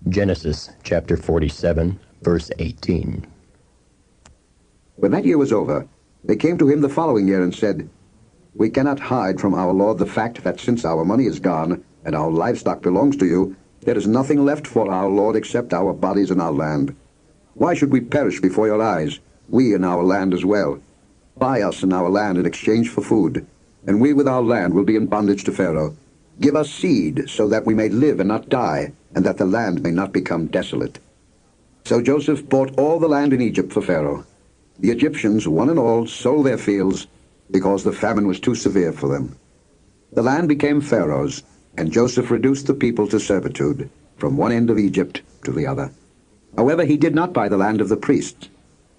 Genesis chapter 47, verse 18. When that year was over, they came to him the following year and said, "We cannot hide from our Lord the fact that since our money is gone and our livestock belongs to you, there is nothing left for our Lord except our bodies and our land. Why should we perish before your eyes, we and our land as well? Buy us and our land in exchange for food, and we with our land will be in bondage to Pharaoh. Give us seed so that we may live and not die, and that the land may not become desolate." So Joseph bought all the land in Egypt for Pharaoh. The Egyptians, one and all, sold their fields because the famine was too severe for them. The land became Pharaoh's, and Joseph reduced the people to servitude, from one end of Egypt to the other. However, he did not buy the land of the priests,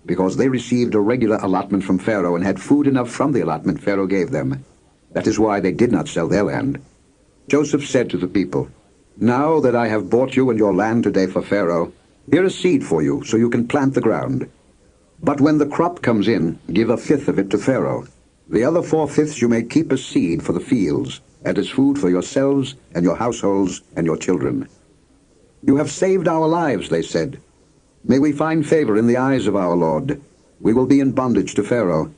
because they received a regular allotment from Pharaoh and had food enough from the allotment Pharaoh gave them. That is why they did not sell their land. Joseph said to the people, "Now that I have bought you and your land today for Pharaoh, here is seed for you, so you can plant the ground. But when the crop comes in, give a fifth of it to Pharaoh. The other 4/5 you may keep as seed for the fields, and as food for yourselves and your households and your children." "You have saved our lives," they said. "May we find favor in the eyes of our Lord. We will be in bondage to Pharaoh."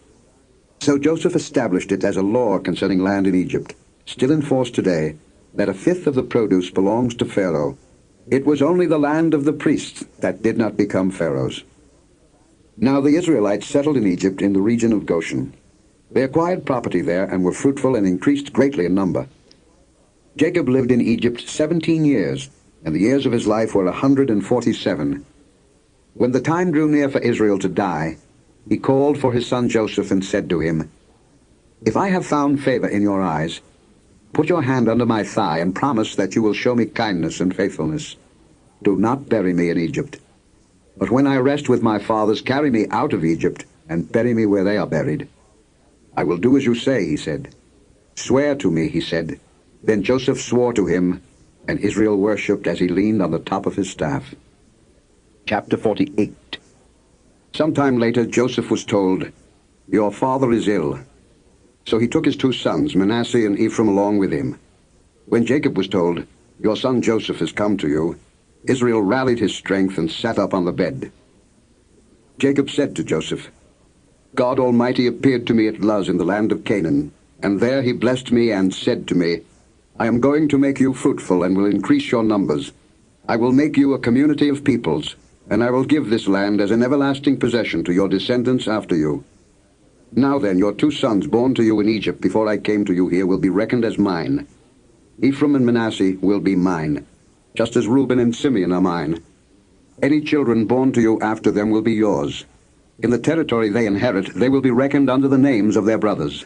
So Joseph established it as a law concerning land in Egypt, still in force today, that a fifth of the produce belongs to Pharaoh. It was only the land of the priests that did not become Pharaoh's. Now the Israelites settled in Egypt in the region of Goshen. They acquired property there and were fruitful and increased greatly in number. Jacob lived in Egypt 17 years, and the years of his life were 147. When the time drew near for Israel to die, he called for his son Joseph and said to him, "If I have found favor in your eyes, put your hand under my thigh and promise that you will show me kindness and faithfulness. Do not bury me in Egypt. But when I rest with my fathers, carry me out of Egypt and bury me where they are buried." "I will do as you say," he said. "Swear to me," he said. Then Joseph swore to him, and Israel worshipped as he leaned on the top of his staff. Chapter 48. Sometime later Joseph was told, "Your father is ill." So he took his 2 sons, Manasseh and Ephraim, along with him. When Jacob was told, "Your son Joseph has come to you," Israel rallied his strength and sat up on the bed. Jacob said to Joseph, "God Almighty appeared to me at Luz in the land of Canaan, and there he blessed me and said to me, 'I am going to make you fruitful and will increase your numbers. I will make you a community of peoples, and I will give this land as an everlasting possession to your descendants after you.' Now then, your 2 sons born to you in Egypt before I came to you here will be reckoned as mine. Ephraim and Manasseh will be mine, just as Reuben and Simeon are mine. Any children born to you after them will be yours. In the territory they inherit, they will be reckoned under the names of their brothers.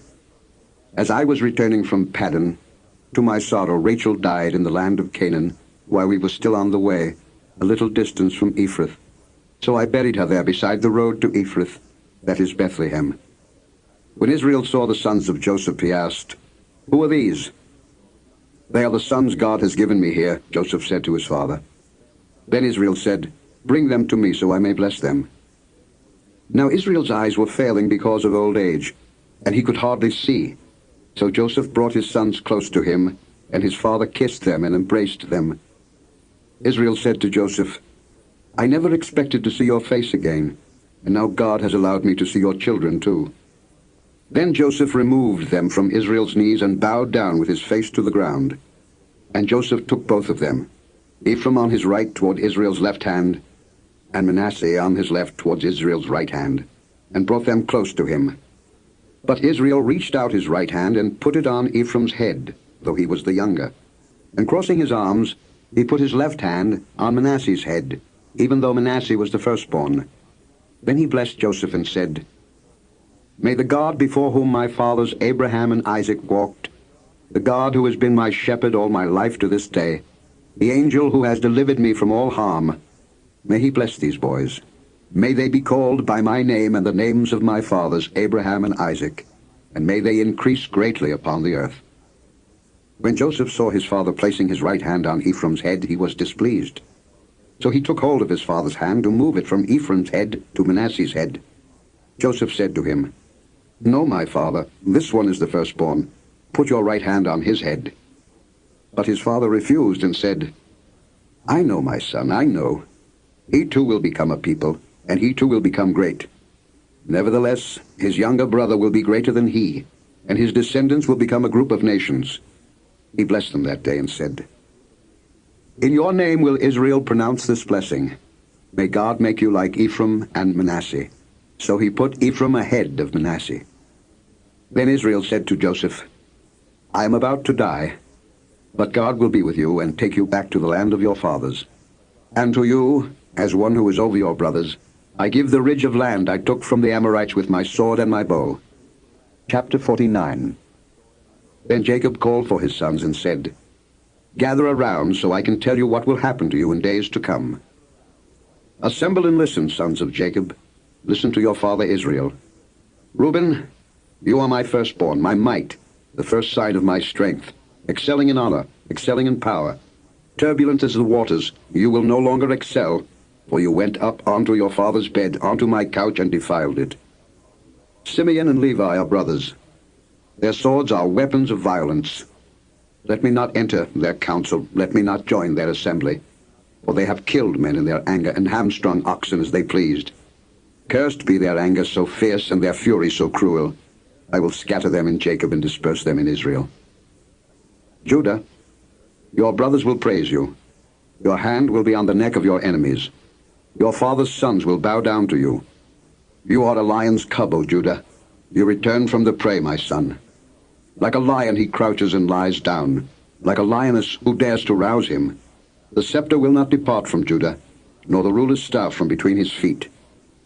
As I was returning from Paddan, to my sorrow Rachel died in the land of Canaan, while we were still on the way, a little distance from Ephrath. So I buried her there beside the road to Ephrath, that is Bethlehem." When Israel saw the sons of Joseph, he asked, "Who are these?" "They are the sons God has given me here," Joseph said to his father. Then Israel said, "Bring them to me so I may bless them." Now Israel's eyes were failing because of old age, and he could hardly see. So Joseph brought his sons close to him, and his father kissed them and embraced them. Israel said to Joseph, "I never expected to see your face again, and now God has allowed me to see your children too." Then Joseph removed them from Israel's knees and bowed down with his face to the ground. And Joseph took both of them, Ephraim on his right toward Israel's left hand, and Manasseh on his left towards Israel's right hand, and brought them close to him. But Israel reached out his right hand and put it on Ephraim's head, though he was the younger. And crossing his arms, he put his left hand on Manasseh's head, even though Manasseh was the firstborn. Then he blessed Joseph and said, "May the God before whom my fathers Abraham and Isaac walked, the God who has been my shepherd all my life to this day, the angel who has delivered me from all harm, may he bless these boys. May they be called by my name and the names of my fathers Abraham and Isaac, and may they increase greatly upon the earth." When Joseph saw his father placing his right hand on Ephraim's head, he was displeased. So he took hold of his father's hand to move it from Ephraim's head to Manasseh's head. Joseph said to him, "No, my father, this one is the firstborn. Put your right hand on his head." But his father refused and said, I know, my son, I know. He too will become a people, and he too will become great. Nevertheless, his younger brother will be greater than he, and his descendants will become a group of nations. He blessed them that day and said, In your name will Israel pronounce this blessing. May God make you like Ephraim and Manasseh. So he put Ephraim ahead of Manasseh. Then Israel said to Joseph, I am about to die, but God will be with you and take you back to the land of your fathers. And to you, as one who is over your brothers, I give the ridge of land I took from the Amorites with my sword and my bow. Chapter 49. Then Jacob called for his sons and said, Gather around so I can tell you what will happen to you in days to come. Assemble and listen, sons of Jacob. Listen to your father Israel. Reuben, you are my firstborn, my might, the first sign of my strength, excelling in honor, excelling in power. Turbulent as the waters, you will no longer excel, for you went up onto your father's bed, onto my couch, and defiled it. Simeon and Levi are brothers. Their swords are weapons of violence. Let me not enter their council, let me not join their assembly. For they have killed men in their anger, and hamstrung oxen as they pleased. Cursed be their anger so fierce, and their fury so cruel. I will scatter them in Jacob and disperse them in Israel. Judah, your brothers will praise you. Your hand will be on the neck of your enemies. Your father's sons will bow down to you. You are a lion's cub, O Judah. You return from the prey, my son. Like a lion he crouches and lies down, like a lioness who dares to rouse him. The scepter will not depart from Judah, nor the ruler's staff from between his feet,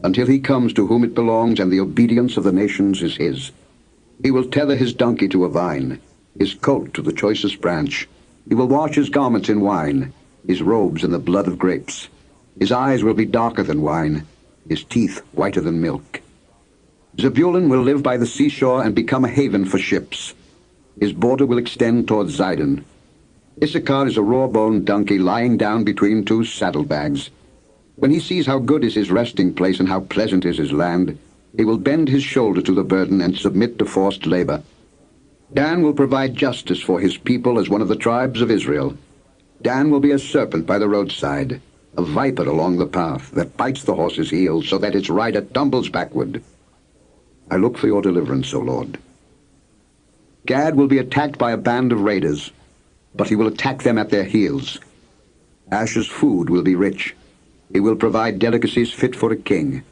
until he comes to whom it belongs, and the obedience of the nations is his. He will tether his donkey to a vine, his coat to the choicest branch. He will wash his garments in wine, his robes in the blood of grapes. His eyes will be darker than wine, his teeth whiter than milk. Zebulun will live by the seashore and become a haven for ships. His border will extend towards Zidon. Issachar is a raw-boned donkey lying down between two saddlebags. When he sees how good is his resting place and how pleasant is his land, he will bend his shoulder to the burden and submit to forced labor. Dan will provide justice for his people as one of the tribes of Israel. Dan will be a serpent by the roadside, a viper along the path that bites the horse's heels so that its rider tumbles backward. I look for your deliverance, O Lord. Gad will be attacked by a band of raiders, but he will attack them at their heels. Asher's food will be rich. He will provide delicacies fit for a king.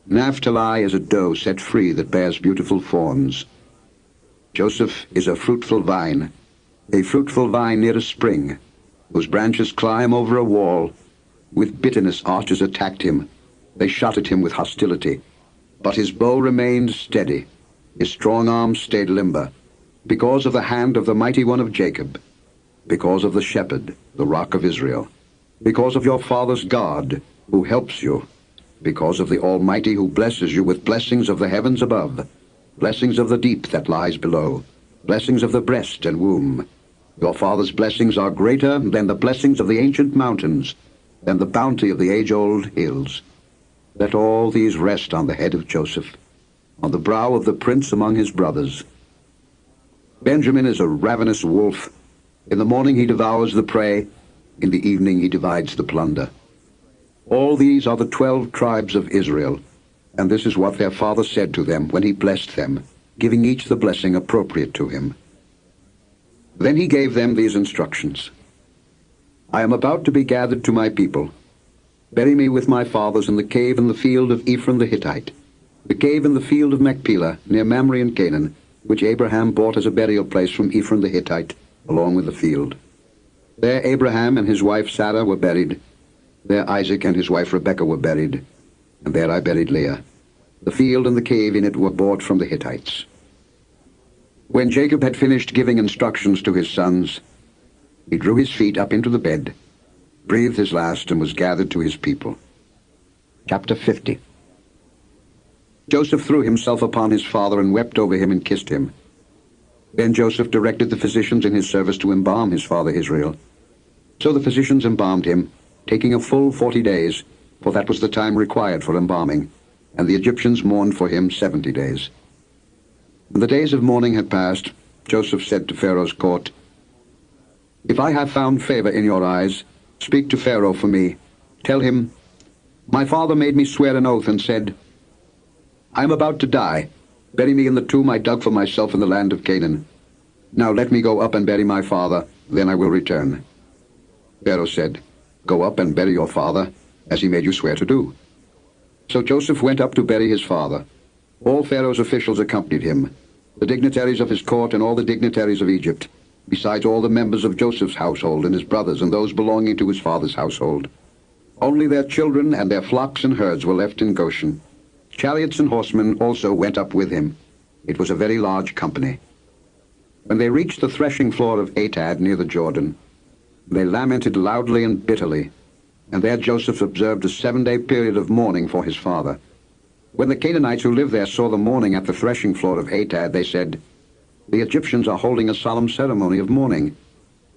Naphtali is a doe set free that bears beautiful fawns. Joseph is a fruitful vine near a spring, whose branches climb over a wall. With bitterness archers attacked him. They shot at him with hostility. But his bow remained steady. His strong arm stayed limber, because of the hand of the mighty one of Jacob, because of the shepherd, the rock of Israel, because of your father's God, who helps you, because of the Almighty who blesses you with blessings of the heavens above, blessings of the deep that lies below, blessings of the breast and womb. Your father's blessings are greater than the blessings of the ancient mountains, than the bounty of the age-old hills. Let all these rest on the head of Joseph, on the brow of the prince among his brothers. Benjamin is a ravenous wolf. In the morning he devours the prey, in the evening he divides the plunder. All these are the 12 tribes of Israel, and this is what their father said to them when he blessed them, giving each the blessing appropriate to him. Then he gave them these instructions. I am about to be gathered to my people. Bury me with my fathers in the cave in the field of Ephraim the Hittite, the cave in the field of Machpelah, near Mamre in Canaan, which Abraham bought as a burial place from Ephraim the Hittite, along with the field. There Abraham and his wife Sarah were buried. There Isaac and his wife Rebekah were buried, and there I buried Leah. The field and the cave in it were bought from the Hittites. When Jacob had finished giving instructions to his sons, he drew his feet up into the bed, breathed his last, and was gathered to his people. Chapter 50. Joseph threw himself upon his father and wept over him and kissed him. Then Joseph directed the physicians in his service to embalm his father Israel. So the physicians embalmed him, taking a full 40 days, for that was the time required for embalming, and the Egyptians mourned for him 70 days. When the days of mourning had passed, Joseph said to Pharaoh's court, If I have found favor in your eyes, Speak to Pharaoh for me. Tell him, my father made me swear an oath and said, I am about to die. Bury me in the tomb I dug for myself in the land of Canaan. Now let me go up and bury my father, then I will return. Pharaoh said, Go up and bury your father, as he made you swear to do. So Joseph went up to bury his father. All Pharaoh's officials accompanied him, the dignitaries of his court and all the dignitaries of Egypt, besides all the members of Joseph's household and his brothers and those belonging to his father's household. Only their children and their flocks and herds were left in Goshen. Chariots and horsemen also went up with him. It was a very large company. When they reached the threshing floor of Atad near the Jordan, they lamented loudly and bitterly, and there Joseph observed a 7-day period of mourning for his father. When the Canaanites who lived there saw the mourning at the threshing floor of Atad, they said, The Egyptians are holding a solemn ceremony of mourning.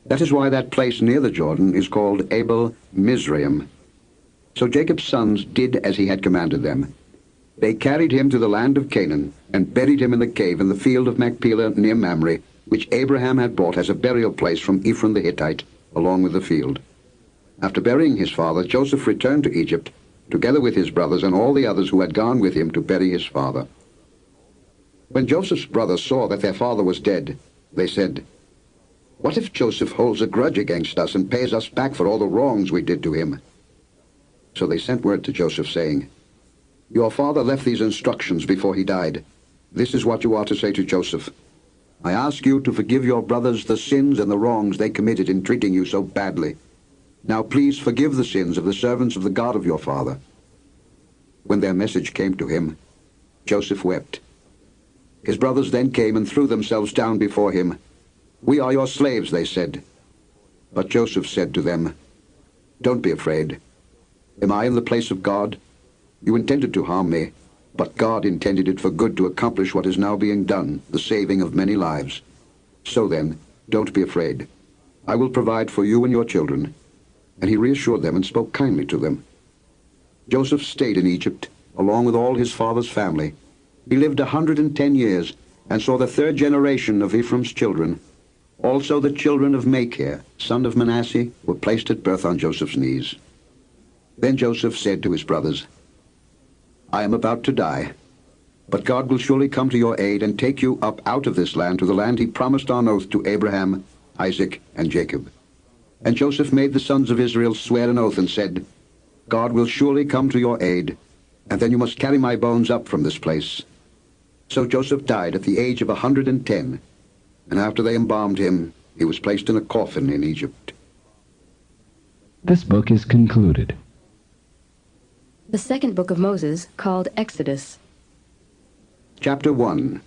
That is why that place near the Jordan is called Abel Mizraim. So Jacob's sons did as he had commanded them. They carried him to the land of Canaan and buried him in the cave in the field of Machpelah near Mamre, which Abraham had bought as a burial place from Ephron the Hittite, along with the field. After burying his father, Joseph returned to Egypt, together with his brothers and all the others who had gone with him to bury his father. When Joseph's brothers saw that their father was dead, they said, What if Joseph holds a grudge against us and pays us back for all the wrongs we did to him? So they sent word to Joseph, saying, Your father left these instructions before he died. This is what you are to say to Joseph. I ask you to forgive your brothers the sins and the wrongs they committed in treating you so badly. Now please forgive the sins of the servants of the God of your father. When their message came to him, Joseph wept. His brothers then came and threw themselves down before him. We are your slaves, they said. But Joseph said to them, Don't be afraid. Am I in the place of God? You intended to harm me, but God intended it for good to accomplish what is now being done, the saving of many lives. So then, don't be afraid. I will provide for you and your children. And he reassured them and spoke kindly to them. Joseph stayed in Egypt, along with all his father's family. He lived 110 years, and saw the 3rd generation of Ephraim's children. Also the children of Machir, son of Manasseh, were placed at birth on Joseph's knees. Then Joseph said to his brothers, I am about to die, but God will surely come to your aid and take you up out of this land to the land he promised on oath to Abraham, Isaac, and Jacob. And Joseph made the sons of Israel swear an oath and said, God will surely come to your aid, and then you must carry my bones up from this place. So Joseph died at the age of 110, and after they embalmed him, he was placed in a coffin in Egypt. This book is concluded. The second book of Moses, called Exodus. Chapter 1.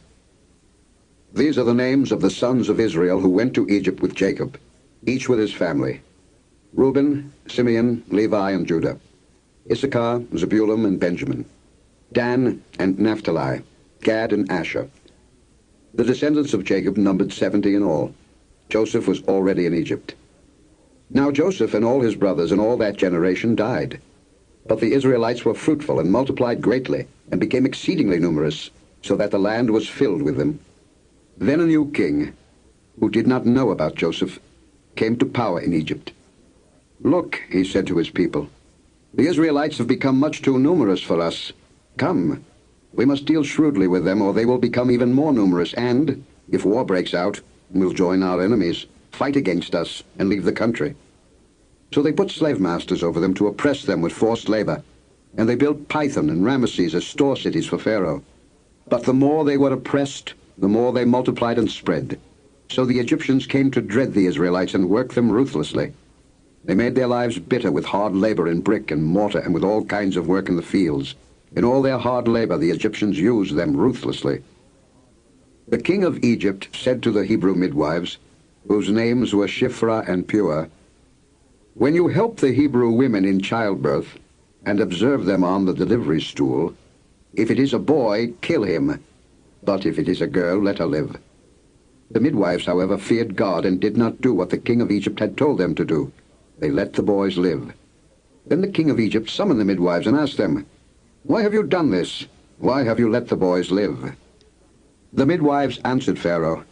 These are the names of the sons of Israel who went to Egypt with Jacob, each with his family: Reuben, Simeon, Levi, and Judah; Issachar, Zebulun, and Benjamin; Dan and Naphtali; Gad and Asher. The descendants of Jacob numbered 70 in all. Joseph was already in Egypt. Now Joseph and all his brothers and all that generation died. But the Israelites were fruitful and multiplied greatly and became exceedingly numerous, so that the land was filled with them. Then a new king, who did not know about Joseph, came to power in Egypt. Look, he said to his people, the Israelites have become much too numerous for us. Come, we must deal shrewdly with them, or they will become even more numerous, and, if war breaks out, will join our enemies, fight against us, and leave the country. So they put slave masters over them to oppress them with forced labor, and they built Pithom and Ramesses as store cities for Pharaoh. But the more they were oppressed, the more they multiplied and spread. So the Egyptians came to dread the Israelites and worked them ruthlessly. They made their lives bitter with hard labor in brick and mortar and with all kinds of work in the fields. In all their hard labor the Egyptians used them ruthlessly. The king of Egypt said to the Hebrew midwives, whose names were Shiphrah and Puah, when you help the Hebrew women in childbirth and observe them on the delivery stool, if it is a boy, kill him, but if it is a girl, let her live. The midwives, however, feared God and did not do what the king of Egypt had told them to do. They let the boys live. Then the king of Egypt summoned the midwives and asked them, why have you done this? Why have you let the boys live? The midwives answered Pharaoh,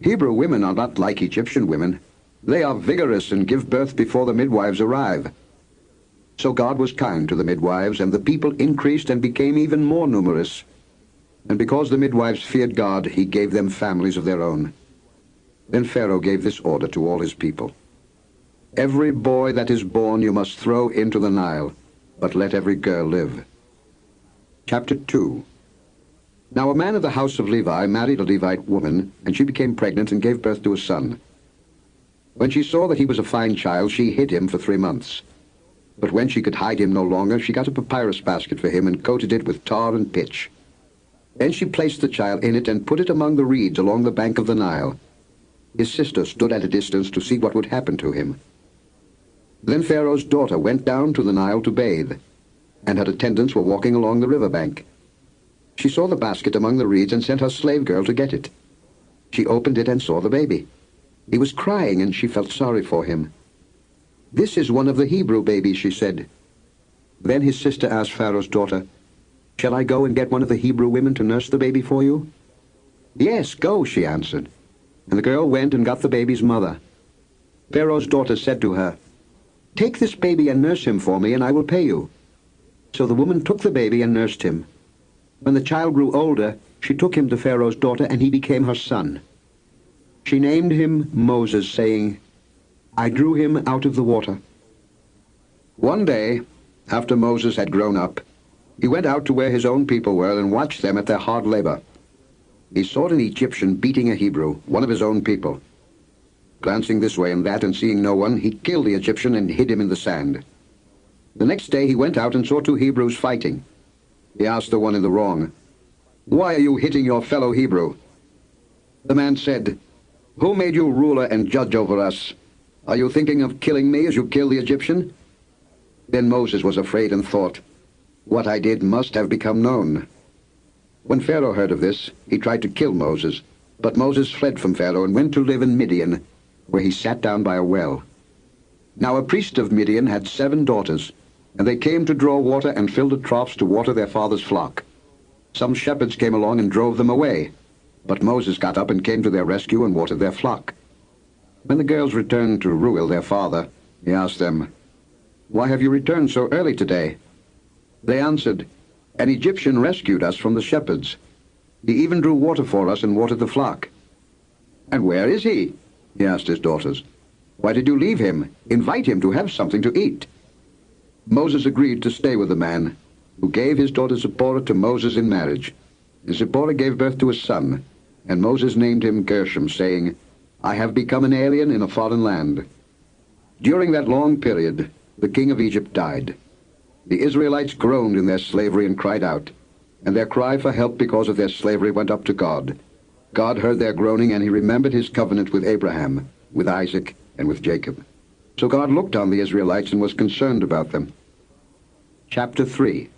Hebrew women are not like Egyptian women. They are vigorous and give birth before the midwives arrive." So God was kind to the midwives, and the people increased and became even more numerous. And because the midwives feared God, he gave them families of their own. Then Pharaoh gave this order to all his people: "Every boy that is born you must throw into the Nile, but let every girl live." Chapter 2. Now a man of the house of Levi married a Levite woman, and she became pregnant and gave birth to a son. When she saw that he was a fine child, she hid him for 3 months. But when she could hide him no longer, she got a papyrus basket for him and coated it with tar and pitch. Then she placed the child in it and put it among the reeds along the bank of the Nile. His sister stood at a distance to see what would happen to him. Then Pharaoh's daughter went down to the Nile to bathe, and her attendants were walking along the river bank. She saw the basket among the reeds and sent her slave girl to get it. She opened it and saw the baby. He was crying, and she felt sorry for him. "This is one of the Hebrew babies," she said. Then his sister asked Pharaoh's daughter, "Shall I go and get one of the Hebrew women to nurse the baby for you?" "Yes, go," she answered. And the girl went and got the baby's mother. Pharaoh's daughter said to her, "Take this baby and nurse him for me, and I will pay you." So the woman took the baby and nursed him. When the child grew older, she took him to Pharaoh's daughter, and he became her son. She named him Moses, saying, "I drew him out of the water." One day, after Moses had grown up, he went out to where his own people were and watched them at their hard labor. He saw an Egyptian beating a Hebrew, one of his own people. Glancing this way and that and seeing no one, he killed the Egyptian and hid him in the sand. The next day he went out and saw 2 Hebrews fighting. He asked the one in the wrong, "Why are you hitting your fellow Hebrew?" The man said, "Who made you ruler and judge over us? Are you thinking of killing me as you killed the Egyptian?" Then Moses was afraid and thought, "What I did must have become known." When Pharaoh heard of this, he tried to kill Moses, but Moses fled from Pharaoh and went to live in Midian, where he sat down by a well. Now a priest of Midian had 7 daughters, and they came to draw water and filled the troughs to water their father's flock. Some shepherds came along and drove them away, but Moses got up and came to their rescue and watered their flock. When the girls returned to Reuel, their father, he asked them, "Why have you returned so early today?" They answered, "An Egyptian rescued us from the shepherds. He even drew water for us and watered the flock." "And where is he?" he asked his daughters. "Why did you leave him? Invite him to have something to eat." Moses agreed to stay with the man, who gave his daughter Zipporah to Moses in marriage. And Zipporah gave birth to a son, and Moses named him Gershom, saying, "I have become an alien in a foreign land." During that long period, the king of Egypt died. The Israelites groaned in their slavery and cried out, and their cry for help because of their slavery went up to God. God heard their groaning, and he remembered his covenant with Abraham, with Isaac, and with Jacob. So God looked on the Israelites and was concerned about them. Chapter 3.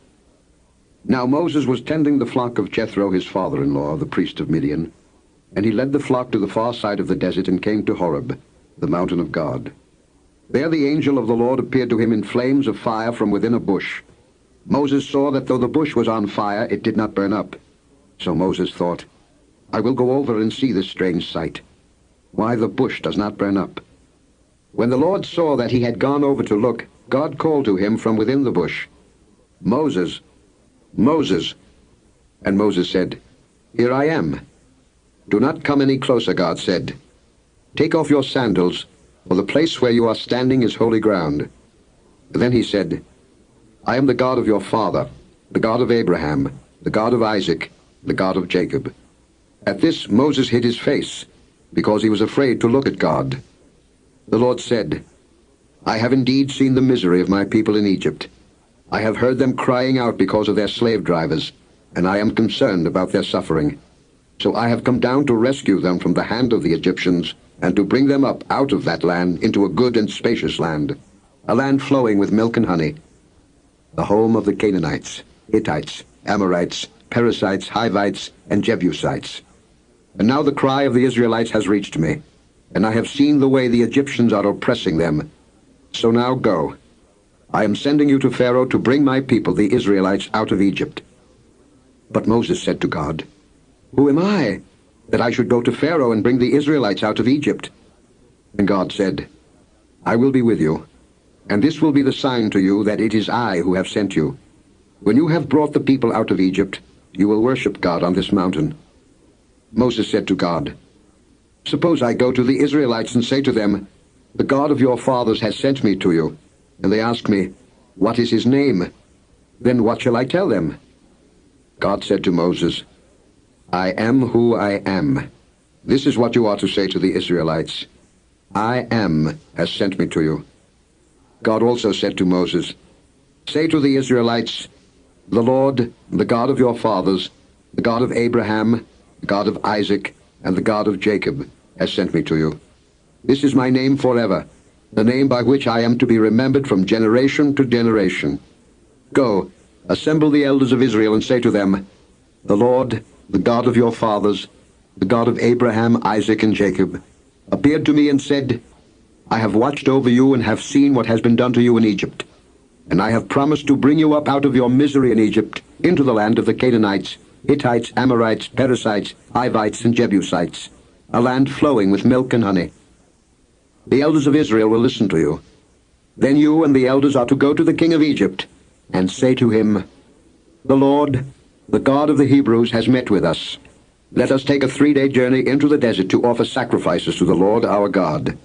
Now Moses was tending the flock of Jethro, his father-in-law, the priest of Midian, and he led the flock to the far side of the desert and came to Horeb, the mountain of God. There the angel of the Lord appeared to him in flames of fire from within a bush. Moses saw that though the bush was on fire, it did not burn up. So Moses thought, "I will go over and see this strange sight, why the bush does not burn up." When the Lord saw that he had gone over to look, God called to him from within the bush, "Moses, Moses." And Moses said, "Here I am." "Do not come any closer," God said. "Take off your sandals, for the place where you are standing is holy ground." Then he said, "I am the God of your father, the God of Abraham, the God of Isaac, the God of Jacob." At this Moses hid his face, because he was afraid to look at God. The Lord said, "I have indeed seen the misery of my people in Egypt. I have heard them crying out because of their slave drivers, and I am concerned about their suffering. So I have come down to rescue them from the hand of the Egyptians, and to bring them up out of that land into a good and spacious land, a land flowing with milk and honey, the home of the Canaanites, Hittites, Amorites, Perizzites, Hivites, and Jebusites. And now the cry of the Israelites has reached me, and I have seen the way the Egyptians are oppressing them. So now go. I am sending you to Pharaoh to bring my people, the Israelites, out of Egypt." But Moses said to God, "Who am I, that I should go to Pharaoh and bring the Israelites out of Egypt?" And God said, I will be with you, and this will be the sign to you that it is I who have sent you. When you have brought the people out of Egypt, you will worship God on this mountain. Moses said to God, Suppose I go to the Israelites and say to them, The God of your fathers has sent me to you, and they ask me, What is his name? Then what shall I tell them? God said to Moses, I am who I am. This is what you are to say to the Israelites. I am has sent me to you. God also said to Moses, Say to the Israelites, The Lord, the God of your fathers, the God of Abraham, the God of Isaac, and the God of Jacob, has sent me to you. This is my name forever, the name by which I am to be remembered from generation to generation. Go, assemble the elders of Israel and say to them, The Lord, the God of your fathers, the God of Abraham, Isaac, and Jacob, appeared to me and said, I have watched over you and have seen what has been done to you in Egypt. And I have promised to bring you up out of your misery in Egypt into the land of the Canaanites, Hittites, Amorites, Perizzites, Hivites, and Jebusites, a land flowing with milk and honey. The elders of Israel will listen to you. Then you and the elders are to go to the king of Egypt and say to him, The Lord, the God of the Hebrews, has met with us. Let us take a 3-day journey into the desert to offer sacrifices to the Lord our God.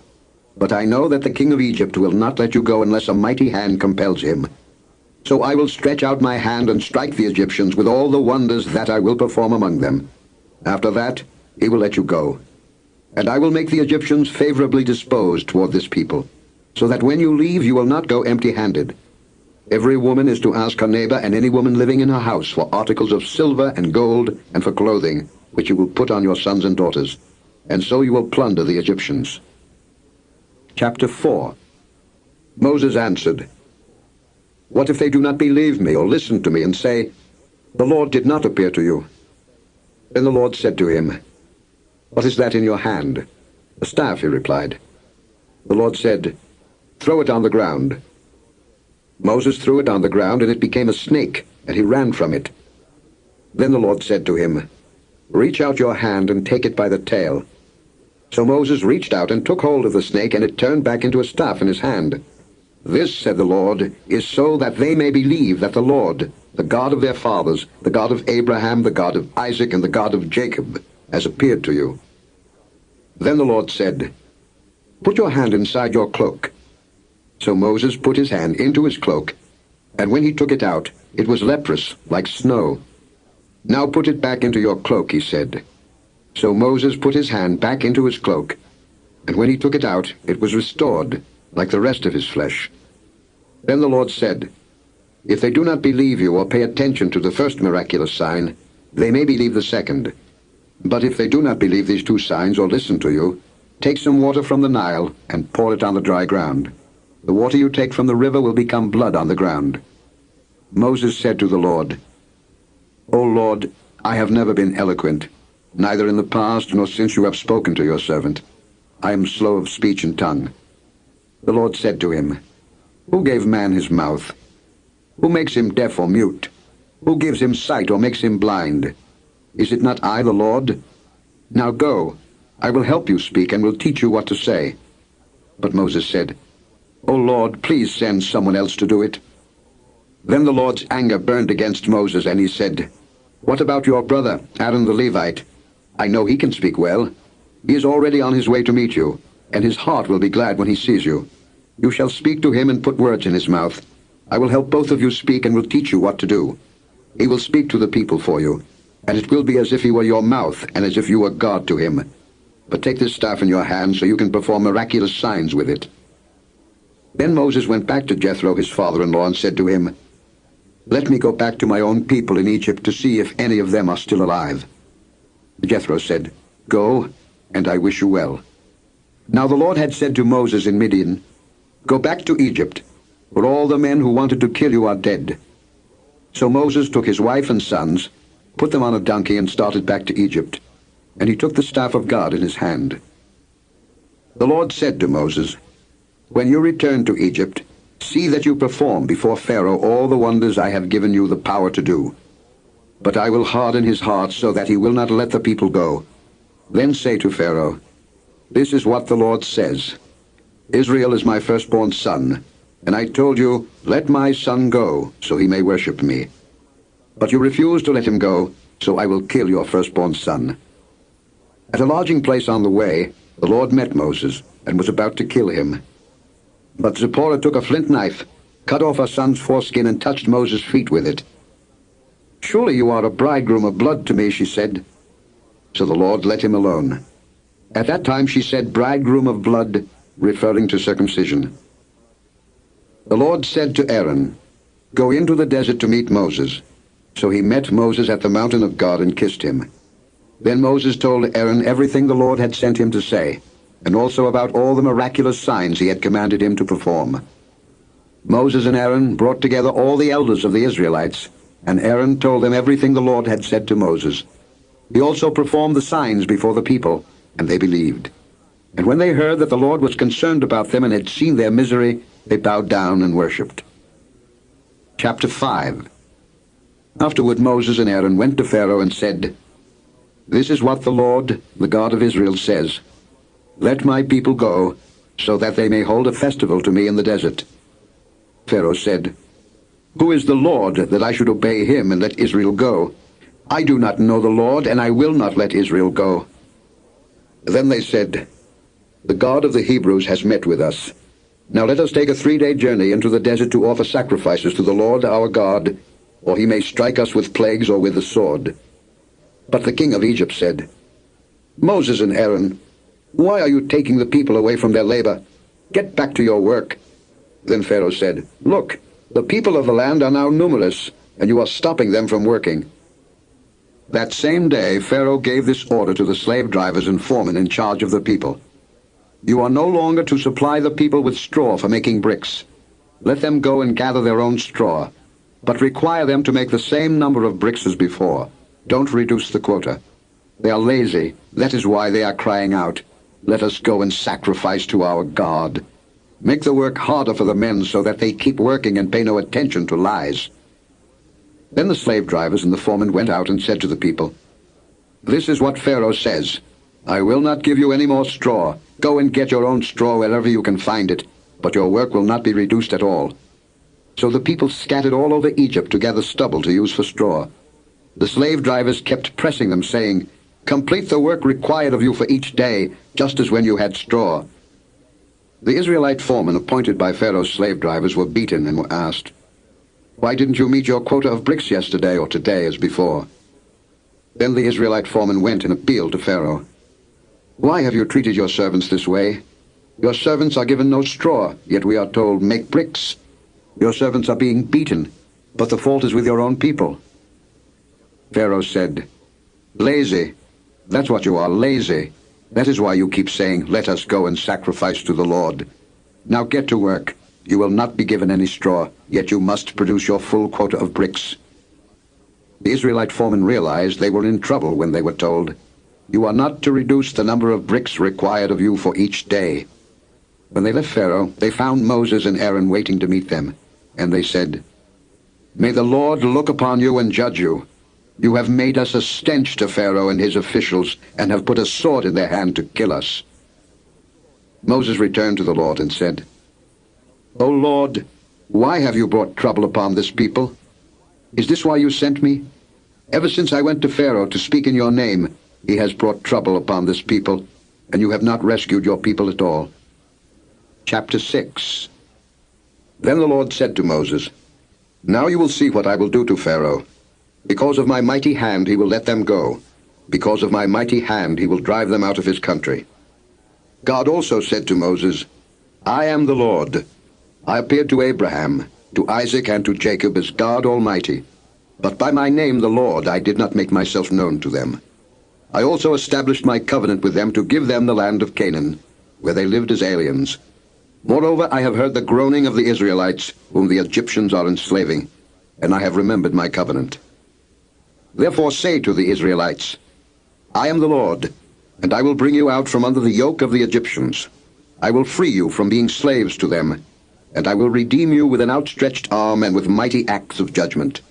But I know that the king of Egypt will not let you go unless a mighty hand compels him. So I will stretch out my hand and strike the Egyptians with all the wonders that I will perform among them. After that, he will let you go. And I will make the Egyptians favorably disposed toward this people, so that when you leave you will not go empty-handed. Every woman is to ask her neighbor and any woman living in her house for articles of silver and gold and for clothing, which you will put on your sons and daughters. And so you will plunder the Egyptians. Chapter 4. Moses answered, What if they do not believe me or listen to me and say, The Lord did not appear to you? Then the Lord said to him, What is that in your hand? A staff, he replied. The Lord said, Throw it on the ground. Moses threw it on the ground, and it became a snake, and he ran from it. Then the Lord said to him, Reach out your hand and take it by the tail. So Moses reached out and took hold of the snake, and it turned back into a staff in his hand. This, said the Lord, is so that they may believe that the Lord, the God of their fathers, the God of Abraham, the God of Isaac, and the God of Jacob, has appeared to you. Then the Lord said, Put your hand inside your cloak. So Moses put his hand into his cloak, and when he took it out, it was leprous, like snow. Now put it back into your cloak, he said. So Moses put his hand back into his cloak, and when he took it out, it was restored, like the rest of his flesh. Then the Lord said, If they do not believe you or pay attention to the first miraculous sign, they may believe the second. But if they do not believe these 2 signs or listen to you, take some water from the Nile and pour it on the dry ground. The water you take from the river will become blood on the ground. Moses said to the Lord, O Lord, I have never been eloquent, neither in the past nor since you have spoken to your servant. I am slow of speech and tongue. The Lord said to him, Who gave man his mouth? Who makes him deaf or mute? Who gives him sight or makes him blind? Is it not I, the Lord? Now go, I will help you speak and will teach you what to say. But Moses said, O Lord, please send someone else to do it. Then the Lord's anger burned against Moses, and he said, What about your brother, Aaron the Levite? I know he can speak well. He is already on his way to meet you, and his heart will be glad when he sees you. You shall speak to him and put words in his mouth. I will help both of you speak and will teach you what to do. He will speak to the people for you, and it will be as if he were your mouth and as if you were God to him. But take this staff in your hand so you can perform miraculous signs with it. Then Moses went back to Jethro, his father-in-law, and said to him, Let me go back to my own people in Egypt to see if any of them are still alive. Jethro said, Go, and I wish you well. Now the Lord had said to Moses in Midian, Go back to Egypt, for all the men who wanted to kill you are dead. So Moses took his wife and sons, put them on a donkey, and started back to Egypt. And he took the staff of God in his hand. The Lord said to Moses, When you return to Egypt, see that you perform before Pharaoh all the wonders I have given you the power to do. But I will harden his heart so that he will not let the people go. Then say to Pharaoh, This is what the Lord says. Israel is my firstborn son, and I told you, let my son go, so he may worship me. But you refused to let him go, so I will kill your firstborn son. At a lodging place on the way, the Lord met Moses, and was about to kill him. But Zipporah took a flint knife, cut off her son's foreskin, and touched Moses' feet with it. Surely you are a bridegroom of blood to me, she said. So the Lord let him alone. At that time she said, bridegroom of blood, referring to circumcision. The Lord said to Aaron, go into the desert to meet Moses. So he met Moses at the mountain of God and kissed him. Then Moses told Aaron everything the Lord had sent him to say, and also about all the miraculous signs he had commanded him to perform. Moses and Aaron brought together all the elders of the Israelites, and Aaron told them everything the Lord had said to Moses. He also performed the signs before the people, and they believed. And when they heard that the Lord was concerned about them and had seen their misery, they bowed down and worshipped. Chapter 5. Afterward Moses and Aaron went to Pharaoh and said, this is what the Lord, the God of Israel, says. Let my people go, so that they may hold a festival to me in the desert. Pharaoh said, who is the Lord, that I should obey him and let Israel go? I do not know the Lord, and I will not let Israel go. Then they said, the God of the Hebrews has met with us. Now let us take a 3-day journey into the desert to offer sacrifices to the Lord our God, or he may strike us with plagues or with the sword. But the king of Egypt said, Moses and Aaron, why are you taking the people away from their labor? Get back to your work. Then Pharaoh said, look, the people of the land are now numerous, and you are stopping them from working. That same day Pharaoh gave this order to the slave drivers and foremen in charge of the people. You are no longer to supply the people with straw for making bricks. Let them go and gather their own straw, but require them to make the same number of bricks as before. Don't reduce the quota. They are lazy. That is why they are crying out, let us go and sacrifice to our God. Make the work harder for the men so that they keep working and pay no attention to lies. Then the slave drivers and the foremen went out and said to the people, this is what Pharaoh says. I will not give you any more straw. Go and get your own straw wherever you can find it, but your work will not be reduced at all. So the people scattered all over Egypt to gather stubble to use for straw. The slave drivers kept pressing them, saying, complete the work required of you for each day, just as when you had straw. The Israelite foremen appointed by Pharaoh's slave drivers were beaten and were asked, why didn't you meet your quota of bricks yesterday or today as before? Then the Israelite foreman went and appealed to Pharaoh. Why have you treated your servants this way? Your servants are given no straw, yet we are told, make bricks. Your servants are being beaten, but the fault is with your own people. Pharaoh said, lazy. That's what you are, lazy. That is why you keep saying, let us go and sacrifice to the Lord. Now get to work. You will not be given any straw, yet you must produce your full quota of bricks. The Israelite foremen realized they were in trouble when they were told, you are not to reduce the number of bricks required of you for each day. When they left Pharaoh, they found Moses and Aaron waiting to meet them, and they said, may the Lord look upon you and judge you. You have made us a stench to Pharaoh and his officials, and have put a sword in their hand to kill us. Moses returned to the Lord and said, O Lord, why have you brought trouble upon this people? Is this why you sent me? Ever since I went to Pharaoh to speak in your name, he has brought trouble upon this people, and you have not rescued your people at all. Chapter 6. Then the Lord said to Moses, now you will see what I will do to Pharaoh. Because of my mighty hand he will let them go. Because of my mighty hand he will drive them out of his country. God also said to Moses, I am the Lord. I appeared to Abraham, to Isaac, and to Jacob as God Almighty. But by my name, the Lord, I did not make myself known to them. I also established my covenant with them to give them the land of Canaan, where they lived as aliens. Moreover, I have heard the groaning of the Israelites, whom the Egyptians are enslaving, and I have remembered my covenant. Therefore say to the Israelites, I am the Lord, and I will bring you out from under the yoke of the Egyptians. I will free you from being slaves to them, and I will redeem you with an outstretched arm and with mighty acts of judgment.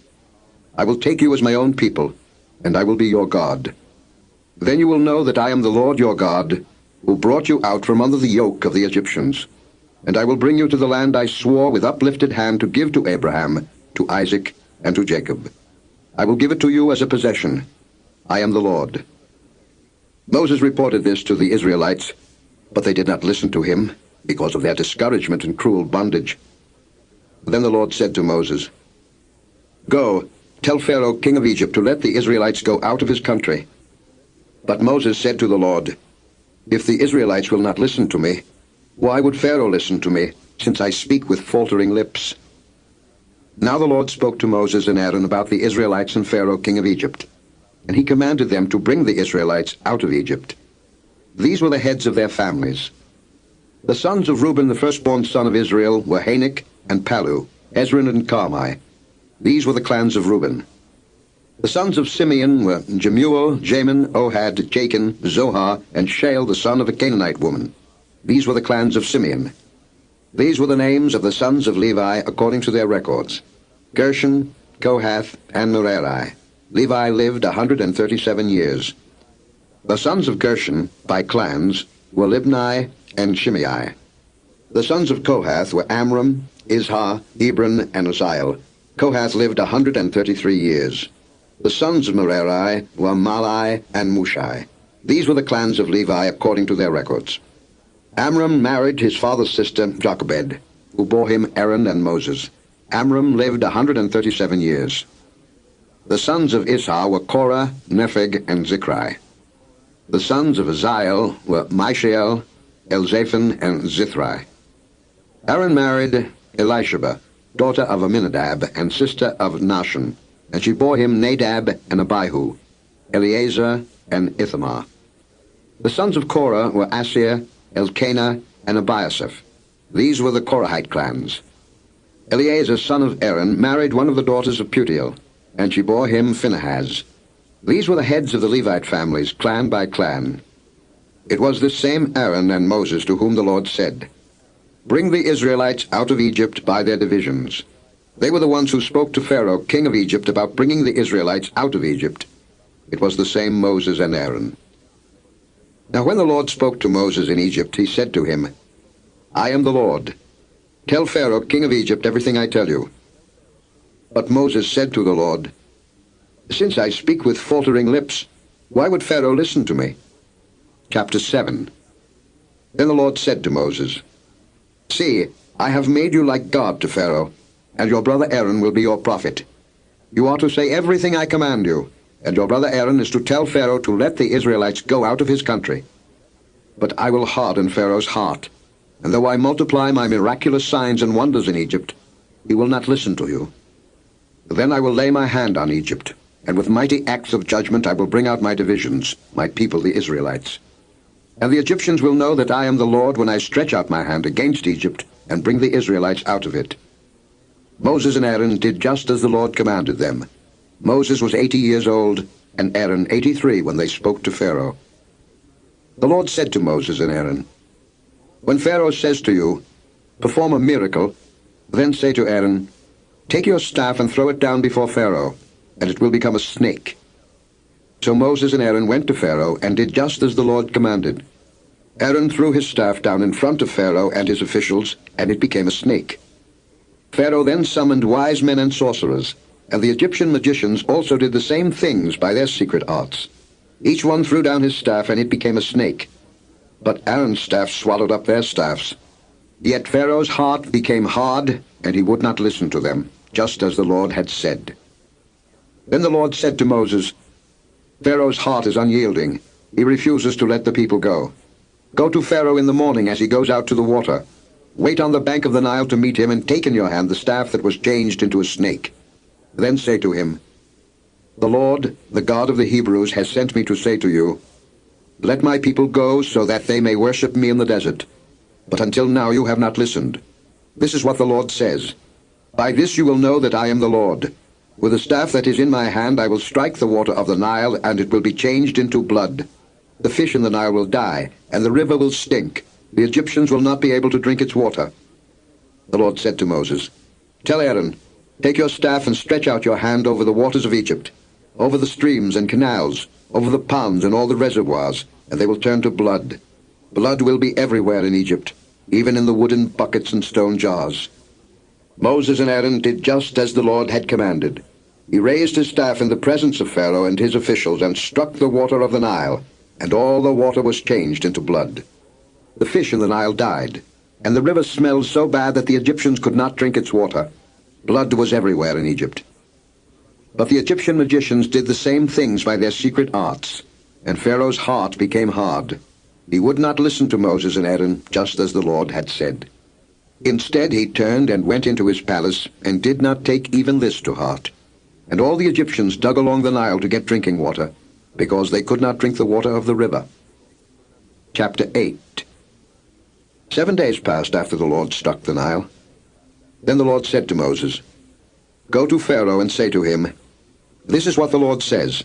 I will take you as my own people, and I will be your God. Then you will know that I am the Lord your God, who brought you out from under the yoke of the Egyptians. And I will bring you to the land I swore with uplifted hand to give to Abraham, to Isaac, and to Jacob. I will give it to you as a possession. I am the Lord." Moses reported this to the Israelites, but they did not listen to him because of their discouragement and cruel bondage. Then the Lord said to Moses, "Go, tell Pharaoh, king of Egypt, to let the Israelites go out of his country." But Moses said to the Lord, "If the Israelites will not listen to me, why would Pharaoh listen to me, since I speak with faltering lips?" Now the Lord spoke to Moses and Aaron about the Israelites and Pharaoh, king of Egypt, and he commanded them to bring the Israelites out of Egypt. These were the heads of their families. The sons of Reuben, the firstborn son of Israel, were Hanok and Palu, Hezron and Carmi. These were the clans of Reuben. The sons of Simeon were Jemuel, Jamin, Ohad, Jachin, Zohar, and Shael, the son of a Canaanite woman. These were the clans of Simeon. These were the names of the sons of Levi according to their records: Gershon, Kohath, and Merari. Levi lived 137 years. The sons of Gershon, by clans, were Libni and Shimei. The sons of Kohath were Amram, Izhar, Hebron, and Uzziel. Kohath lived 133 years. The sons of Merari were Malai and Mushai. These were the clans of Levi according to their records. Amram married his father's sister Jochebed, who bore him Aaron and Moses. Amram lived 137 years. The sons of Ishar were Korah, Nepheg, and Zikri. The sons of Uzziel were Mishael, Elzaphan, and Zithri. Aaron married Elisheba, daughter of Aminadab and sister of Nahshon, and she bore him Nadab and Abihu, Eleazar, and Ithamar. The sons of Korah were Asir, Elkanah, and Abiasaph. These were the Korahite clans. Eleazar, son of Aaron, married one of the daughters of Putiel, and she bore him Phinehas. These were the heads of the Levite families, clan by clan. It was this same Aaron and Moses to whom the Lord said, "Bring the Israelites out of Egypt by their divisions." They were the ones who spoke to Pharaoh, king of Egypt, about bringing the Israelites out of Egypt. It was the same Moses and Aaron. Now when the Lord spoke to Moses in Egypt, he said to him, "I am the Lord. Tell Pharaoh, king of Egypt, everything I tell you." But Moses said to the Lord, "Since I speak with faltering lips, why would Pharaoh listen to me?" Chapter 7. Then the Lord said to Moses, "See, I have made you like God to Pharaoh, and your brother Aaron will be your prophet. You are to say everything I command you, and your brother Aaron is to tell Pharaoh to let the Israelites go out of his country. But I will harden Pharaoh's heart, and though I multiply my miraculous signs and wonders in Egypt, he will not listen to you. Then I will lay my hand on Egypt, and with mighty acts of judgment I will bring out my divisions, my people the Israelites. And the Egyptians will know that I am the Lord when I stretch out my hand against Egypt and bring the Israelites out of it." Moses and Aaron did just as the Lord commanded them. Moses was 80 years old, and Aaron 83 when they spoke to Pharaoh. The Lord said to Moses and Aaron, "When Pharaoh says to you, 'Perform a miracle,' then say to Aaron, 'Take your staff and throw it down before Pharaoh, and it will become a snake.'" So Moses and Aaron went to Pharaoh and did just as the Lord commanded. Aaron threw his staff down in front of Pharaoh and his officials, and it became a snake. Pharaoh then summoned wise men and sorcerers, and the Egyptian magicians also did the same things by their secret arts. Each one threw down his staff, and it became a snake. But Aaron's staff swallowed up their staffs. Yet Pharaoh's heart became hard, and he would not listen to them, just as the Lord had said. Then the Lord said to Moses, "Pharaoh's heart is unyielding. He refuses to let the people go. Go to Pharaoh in the morning as he goes out to the water. Wait on the bank of the Nile to meet him, and take in your hand the staff that was changed into a snake. Then say to him, 'The Lord, the God of the Hebrews, has sent me to say to you, let my people go so that they may worship me in the desert. But until now you have not listened. This is what the Lord says. By this you will know that I am the Lord. With the staff that is in my hand I will strike the water of the Nile, and it will be changed into blood. The fish in the Nile will die, and the river will stink. The Egyptians will not be able to drink its water." The Lord said to Moses, "Tell Aaron, take your staff and stretch out your hand over the waters of Egypt, over the streams and canals, over the ponds and all the reservoirs, and they will turn to blood. Blood will be everywhere in Egypt, even in the wooden buckets and stone jars." Moses and Aaron did just as the Lord had commanded. He raised his staff in the presence of Pharaoh and his officials and struck the water of the Nile, and all the water was changed into blood. The fish in the Nile died, and the river smelled so bad that the Egyptians could not drink its water. Blood was everywhere in Egypt. But the Egyptian magicians did the same things by their secret arts, and Pharaoh's heart became hard. He would not listen to Moses and Aaron, just as the Lord had said. Instead he turned and went into his palace, and did not take even this to heart. And all the Egyptians dug along the Nile to get drinking water, because they could not drink the water of the river. Chapter 8. 7 days passed after the Lord struck the Nile. Then the Lord said to Moses, "Go to Pharaoh and say to him, 'This is what the Lord says.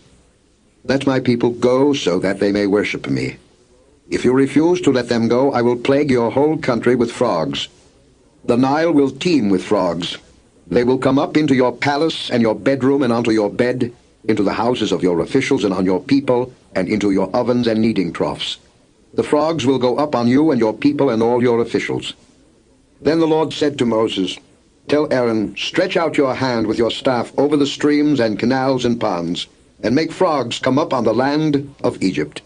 Let my people go so that they may worship me. If you refuse to let them go, I will plague your whole country with frogs. The Nile will teem with frogs. They will come up into your palace and your bedroom and onto your bed, into the houses of your officials and on your people, and into your ovens and kneading troughs. The frogs will go up on you and your people and all your officials.'" Then the Lord said to Moses, "Tell Aaron, stretch out your hand with your staff over the streams and canals and ponds, and make frogs come up on the land of Egypt."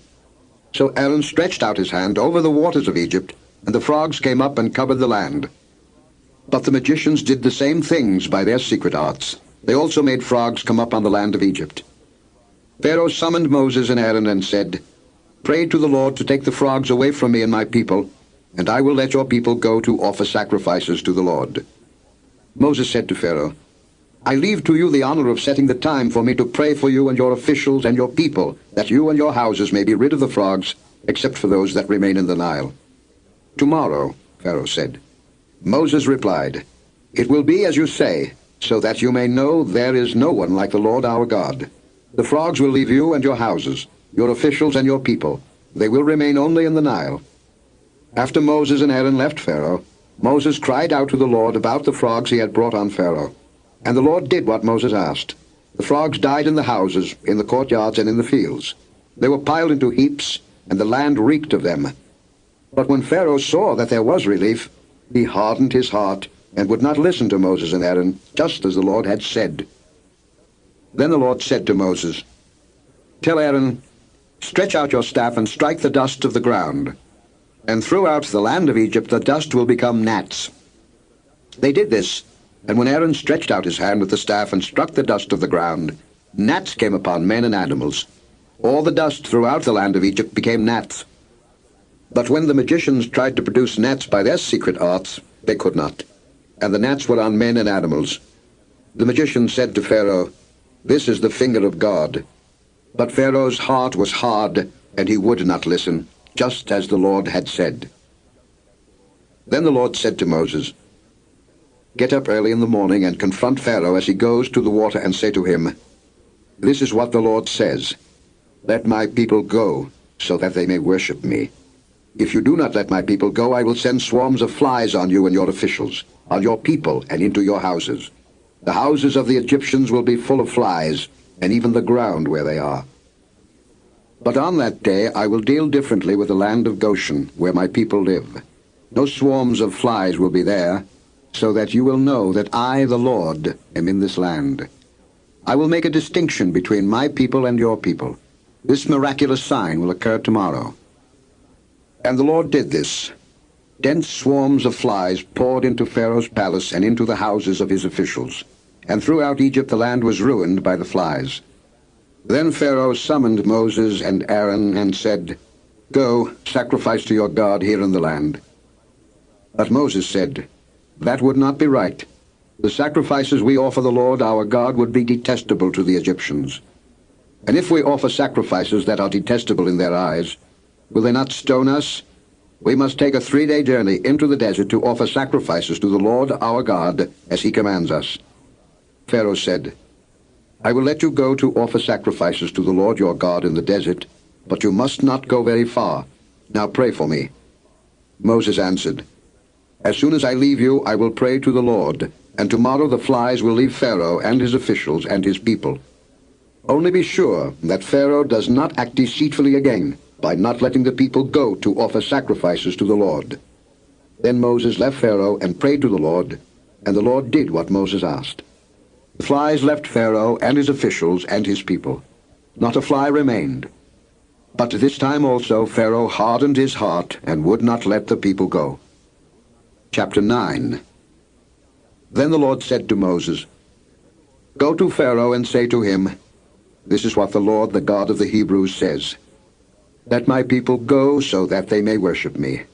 So Aaron stretched out his hand over the waters of Egypt, and the frogs came up and covered the land. But the magicians did the same things by their secret arts. They also made frogs come up on the land of Egypt. Pharaoh summoned Moses and Aaron and said, "Pray to the Lord to take the frogs away from me and my people, and I will let your people go to offer sacrifices to the Lord." Moses said to Pharaoh, "I leave to you the honor of setting the time for me to pray for you and your officials and your people, that you and your houses may be rid of the frogs, except for those that remain in the Nile." "Tomorrow," Pharaoh said. Moses replied, "It will be as you say, so that you may know there is no one like the Lord our God. The frogs will leave you and your houses, your officials and your people. They will remain only in the Nile." After Moses and Aaron left Pharaoh, Moses cried out to the Lord about the frogs he had brought on Pharaoh. And the Lord did what Moses asked. The frogs died in the houses, in the courtyards, and in the fields. They were piled into heaps, and the land reeked of them. But when Pharaoh saw that there was relief, he hardened his heart, and would not listen to Moses and Aaron, just as the Lord had said. Then the Lord said to Moses, "Tell Aaron, stretch out your staff and strike the dust of the ground. And throughout the land of Egypt the dust will become gnats." They did this, and when Aaron stretched out his hand with the staff and struck the dust of the ground, gnats came upon men and animals. All the dust throughout the land of Egypt became gnats. But when the magicians tried to produce gnats by their secret arts, they could not, and the gnats were on men and animals. The magicians said to Pharaoh, "This is the finger of God." But Pharaoh's heart was hard, and he would not listen, just as the Lord had said. Then the Lord said to Moses, "Get up early in the morning and confront Pharaoh as he goes to the water and say to him, 'This is what the Lord says. Let my people go, so that they may worship me. If you do not let my people go, I will send swarms of flies on you and your officials, on your people and into your houses. The houses of the Egyptians will be full of flies, and even the ground where they are. But on that day I will deal differently with the land of Goshen, where my people live. No swarms of flies will be there, so that you will know that I, the Lord, am in this land. I will make a distinction between my people and your people. This miraculous sign will occur tomorrow." And the Lord did this. Dense swarms of flies poured into Pharaoh's palace and into the houses of his officials, and throughout Egypt the land was ruined by the flies. Then Pharaoh summoned Moses and Aaron and said, "Go, sacrifice to your God here in the land." But Moses said, "That would not be right. The sacrifices we offer the Lord our God would be detestable to the Egyptians. And if we offer sacrifices that are detestable in their eyes, will they not stone us? We must take a 3-day journey into the desert to offer sacrifices to the Lord our God, as he commands us." Pharaoh said, "I will let you go to offer sacrifices to the Lord your God in the desert, but you must not go very far. Now pray for me." Moses answered, "As soon as I leave you, I will pray to the Lord, and tomorrow the flies will leave Pharaoh and his officials and his people. Only be sure that Pharaoh does not act deceitfully again, by not letting the people go to offer sacrifices to the Lord. Then Moses left Pharaoh and prayed to the Lord, and the Lord did what Moses asked. The flies left Pharaoh and his officials and his people. Not a fly remained. But this time also Pharaoh hardened his heart and would not let the people go. Chapter 9. Then the Lord said to Moses, "Go to Pharaoh and say to him, 'This is what the Lord, the God of the Hebrews, says. Let my people go so that they may worship me.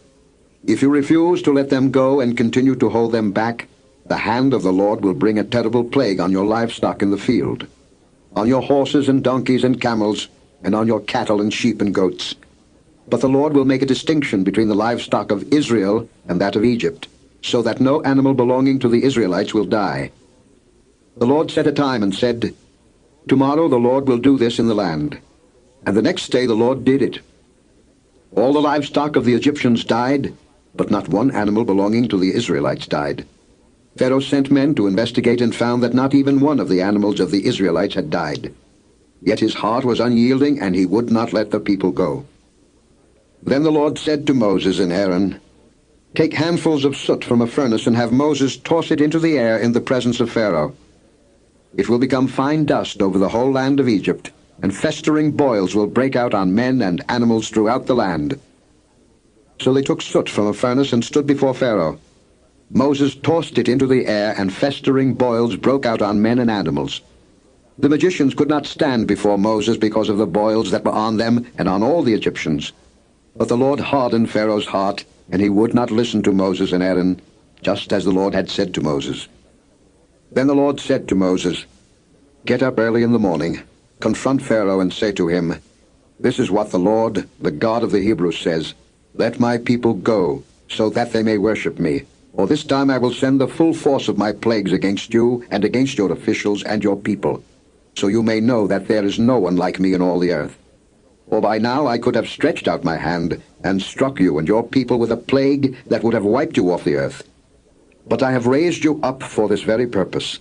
If you refuse to let them go and continue to hold them back, the hand of the Lord will bring a terrible plague on your livestock in the field, on your horses and donkeys and camels, and on your cattle and sheep and goats. But the Lord will make a distinction between the livestock of Israel and that of Egypt, so that no animal belonging to the Israelites will die.' The Lord set a time and said, 'Tomorrow the Lord will do this in the land.' And the next day the Lord did it. All the livestock of the Egyptians died, but not one animal belonging to the Israelites died. Pharaoh sent men to investigate and found that not even one of the animals of the Israelites had died. Yet his heart was unyielding, and he would not let the people go. Then the Lord said to Moses and Aaron, "Take handfuls of soot from a furnace and have Moses toss it into the air in the presence of Pharaoh. It will become fine dust over the whole land of Egypt, and festering boils will break out on men and animals throughout the land." So they took soot from a furnace and stood before Pharaoh. Moses tossed it into the air, and festering boils broke out on men and animals. The magicians could not stand before Moses because of the boils that were on them and on all the Egyptians. But the Lord hardened Pharaoh's heart, and he would not listen to Moses and Aaron, just as the Lord had said to Moses. Then the Lord said to Moses, "Get up early in the morning, confront Pharaoh and say to him, 'This is what the Lord, the God of the Hebrews, says. Let my people go, so that they may worship me. Or this time I will send the full force of my plagues against you and against your officials and your people, so you may know that there is no one like me in all the earth. For by now I could have stretched out my hand and struck you and your people with a plague that would have wiped you off the earth. But I have raised you up for this very purpose,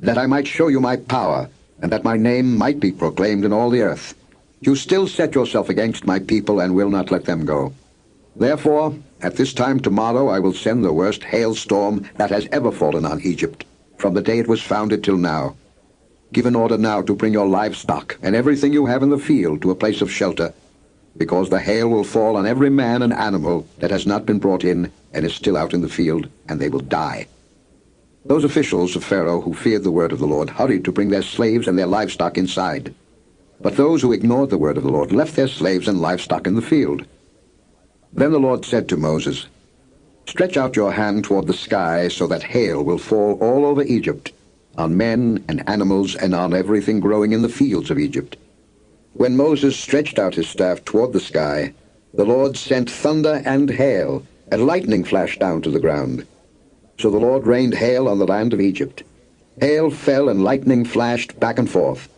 that I might show you my power, and that my name might be proclaimed in all the earth. You still set yourself against my people and will not let them go. Therefore, at this time tomorrow I will send the worst hailstorm that has ever fallen on Egypt, from the day it was founded till now. Give an order now to bring your livestock and everything you have in the field to a place of shelter, because the hail will fall on every man and animal that has not been brought in and is still out in the field, and they will die." Those officials of Pharaoh who feared the word of the Lord hurried to bring their slaves and their livestock inside. But those who ignored the word of the Lord left their slaves and livestock in the field. Then the Lord said to Moses, "Stretch out your hand toward the sky so that hail will fall all over Egypt, on men and animals and on everything growing in the fields of Egypt." When Moses stretched out his staff toward the sky, the Lord sent thunder and hail, and lightning flashed down to the ground. So the Lord rained hail on the land of Egypt. Hail fell and lightning flashed back and forth.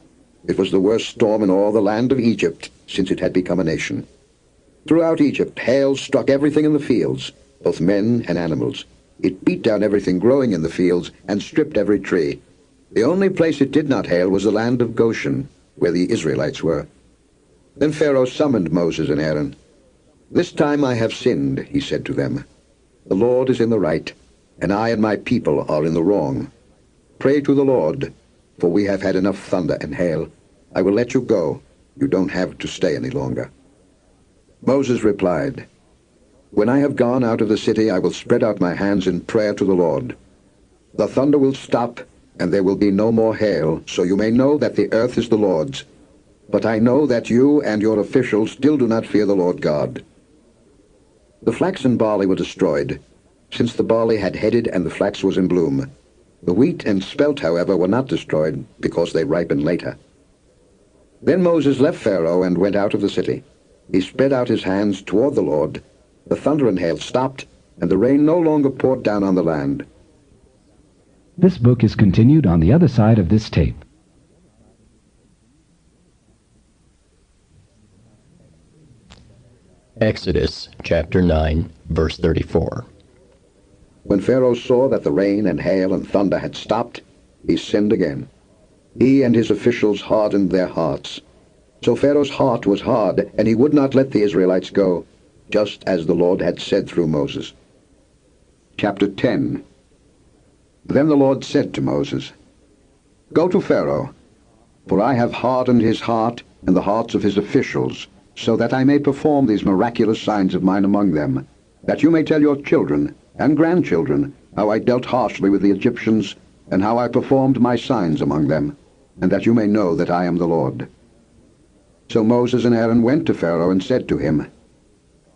It was the worst storm in all the land of Egypt since it had become a nation. Throughout Egypt, hail struck everything in the fields, both men and animals. It beat down everything growing in the fields and stripped every tree. The only place it did not hail was the land of Goshen, where the Israelites were. Then Pharaoh summoned Moses and Aaron. "This time I have sinned," he said to them. "The Lord is in the right, and I and my people are in the wrong. Pray to the Lord, for we have had enough thunder and hail. I will let you go. You don't have to stay any longer." Moses replied, "When I have gone out of the city, I will spread out my hands in prayer to the Lord. The thunder will stop, and there will be no more hail, so you may know that the earth is the Lord's. But I know that you and your officials still do not fear the Lord God." The flax and barley were destroyed, since the barley had headed and the flax was in bloom. The wheat and spelt, however, were not destroyed, because they ripened later. Then Moses left Pharaoh and went out of the city. He spread out his hands toward the Lord. The thunder and hail stopped, and the rain no longer poured down on the land. This book is continued on the other side of this tape. Exodus chapter 9, verse 34. When Pharaoh saw that the rain and hail and thunder had stopped, he sinned again. He and his officials hardened their hearts. So Pharaoh's heart was hard, and he would not let the Israelites go, just as the Lord had said through Moses. Chapter 10. Then the Lord said to Moses, "Go to Pharaoh, for I have hardened his heart and the hearts of his officials, so that I may perform these miraculous signs of mine among them, that you may tell your children and grandchildren how I dealt harshly with the Egyptians, and how I performed my signs among them, and that you may know that I am the Lord." So Moses and Aaron went to Pharaoh and said to him,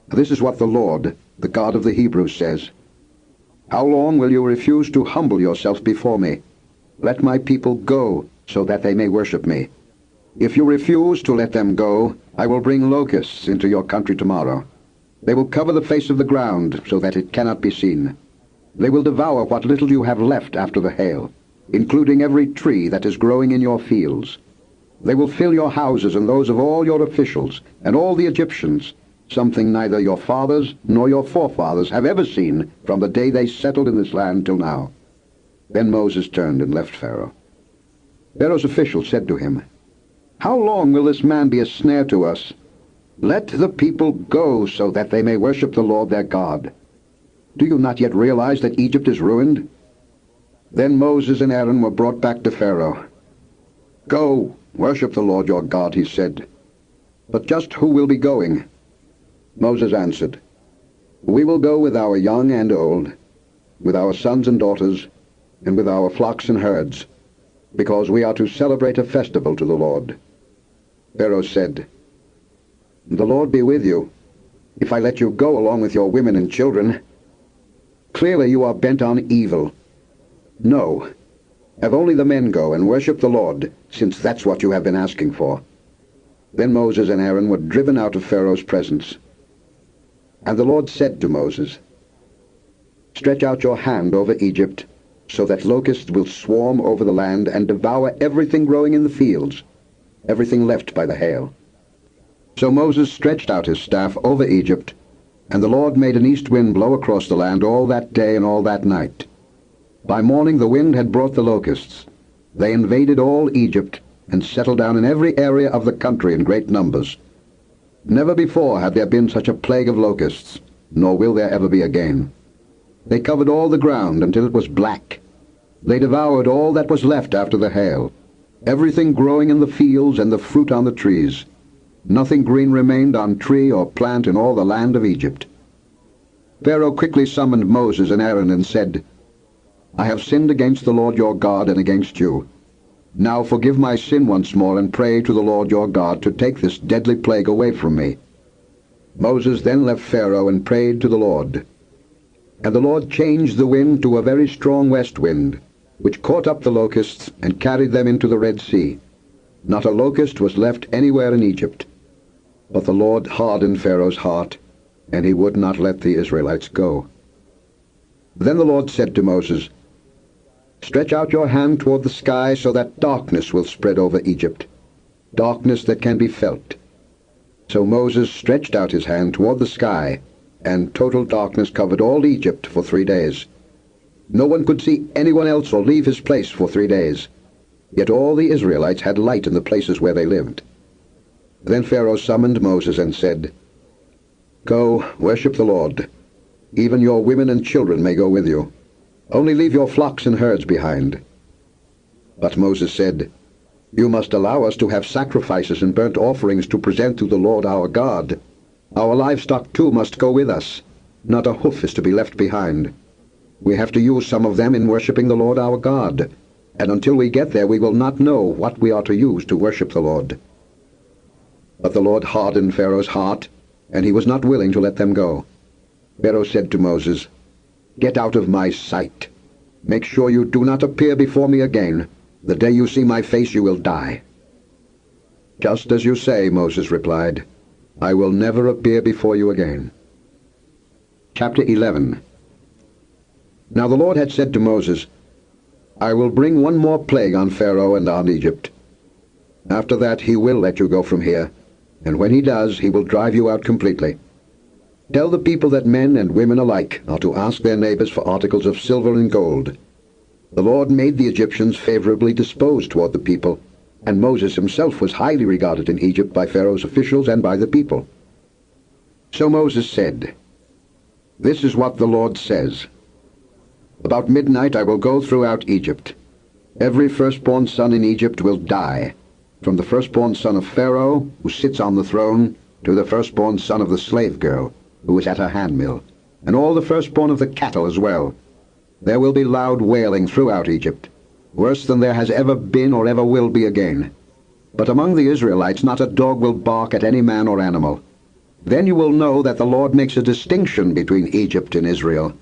"This is what the Lord, the God of the Hebrews, says. How long will you refuse to humble yourself before me? Let my people go, so that they may worship me. If you refuse to let them go, I will bring locusts into your country tomorrow. They will cover the face of the ground, so that it cannot be seen. They will devour what little you have left after the hail, including every tree that is growing in your fields. They will fill your houses and those of all your officials, and all the Egyptians, something neither your fathers nor your forefathers have ever seen from the day they settled in this land till now." Then Moses turned and left Pharaoh. Pharaoh's officials said to him, "How long will this man be a snare to us? Let the people go, so that they may worship the Lord their God. Do you not yet realize that Egypt is ruined?" Then Moses and Aaron were brought back to Pharaoh. "Go, worship the Lord your God," he said. "But just who will be going?" Moses answered, "We will go with our young and old, with our sons and daughters, and with our flocks and herds, because we are to celebrate a festival to the Lord." Pharaoh said, "The Lord be with you, if I let you go along with your women and children. Clearly you are bent on evil. No, have only the men go and worship the Lord, since that's what you have been asking for." Then Moses and Aaron were driven out of Pharaoh's presence. And the Lord said to Moses, "Stretch out your hand over Egypt, so that locusts will swarm over the land and devour everything growing in the fields, everything left by the hail." So Moses stretched out his staff over Egypt, and the Lord made an east wind blow across the land all that day and all that night. By morning the wind had brought the locusts. They invaded all Egypt and settled down in every area of the country in great numbers. Never before had there been such a plague of locusts, nor will there ever be again. They covered all the ground until it was black. They devoured all that was left after the hail, everything growing in the fields and the fruit on the trees. Nothing green remained on tree or plant in all the land of Egypt. Pharaoh quickly summoned Moses and Aaron and said, "I have sinned against the Lord your God and against you. Now forgive my sin once more and pray to the Lord your God to take this deadly plague away from me." Moses then left Pharaoh and prayed to the Lord. And the Lord changed the wind to a very strong west wind, which caught up the locusts and carried them into the Red Sea. Not a locust was left anywhere in Egypt. But the Lord hardened Pharaoh's heart, and he would not let the Israelites go. Then the Lord said to Moses, "Stretch out your hand toward the sky so that darkness will spread over Egypt, darkness that can be felt." So Moses stretched out his hand toward the sky, and total darkness covered all Egypt for 3 days. No one could see anyone else or leave his place for 3 days. Yet all the Israelites had light in the places where they lived. Then Pharaoh summoned Moses and said, "Go, worship the Lord. Even your women and children may go with you. Only leave your flocks and herds behind." But Moses said, "You must allow us to have sacrifices and burnt offerings to present to the Lord our God. Our livestock too must go with us. Not a hoof is to be left behind. We have to use some of them in worshiping the Lord our God, and until we get there we will not know what we are to use to worship the Lord." But the Lord hardened Pharaoh's heart, and he was not willing to let them go. Pharaoh said to Moses, "Get out of my sight. Make sure you do not appear before me again. The day you see my face you will die." "Just as you say," Moses replied. "I will never appear before you again." Chapter 11. Now the Lord had said to Moses, "I will bring one more plague on Pharaoh and on Egypt. After that he will let you go from here, and when he does, he will drive you out completely. Tell the people that men and women alike are to ask their neighbors for articles of silver and gold. The Lord made the Egyptians favorably disposed toward the people, and Moses himself was highly regarded in Egypt by Pharaoh's officials and by the people. So Moses said, "This is what the Lord says. About midnight I will go throughout Egypt. Every firstborn son in Egypt will die, from the firstborn son of Pharaoh, who sits on the throne, to the firstborn son of the slave girl, who is at her handmill, and all the firstborn of the cattle as well. There will be loud wailing throughout Egypt, worse than there has ever been or ever will be again. But among the Israelites not a dog will bark at any man or animal. Then you will know that the Lord makes a distinction between Egypt and Israel.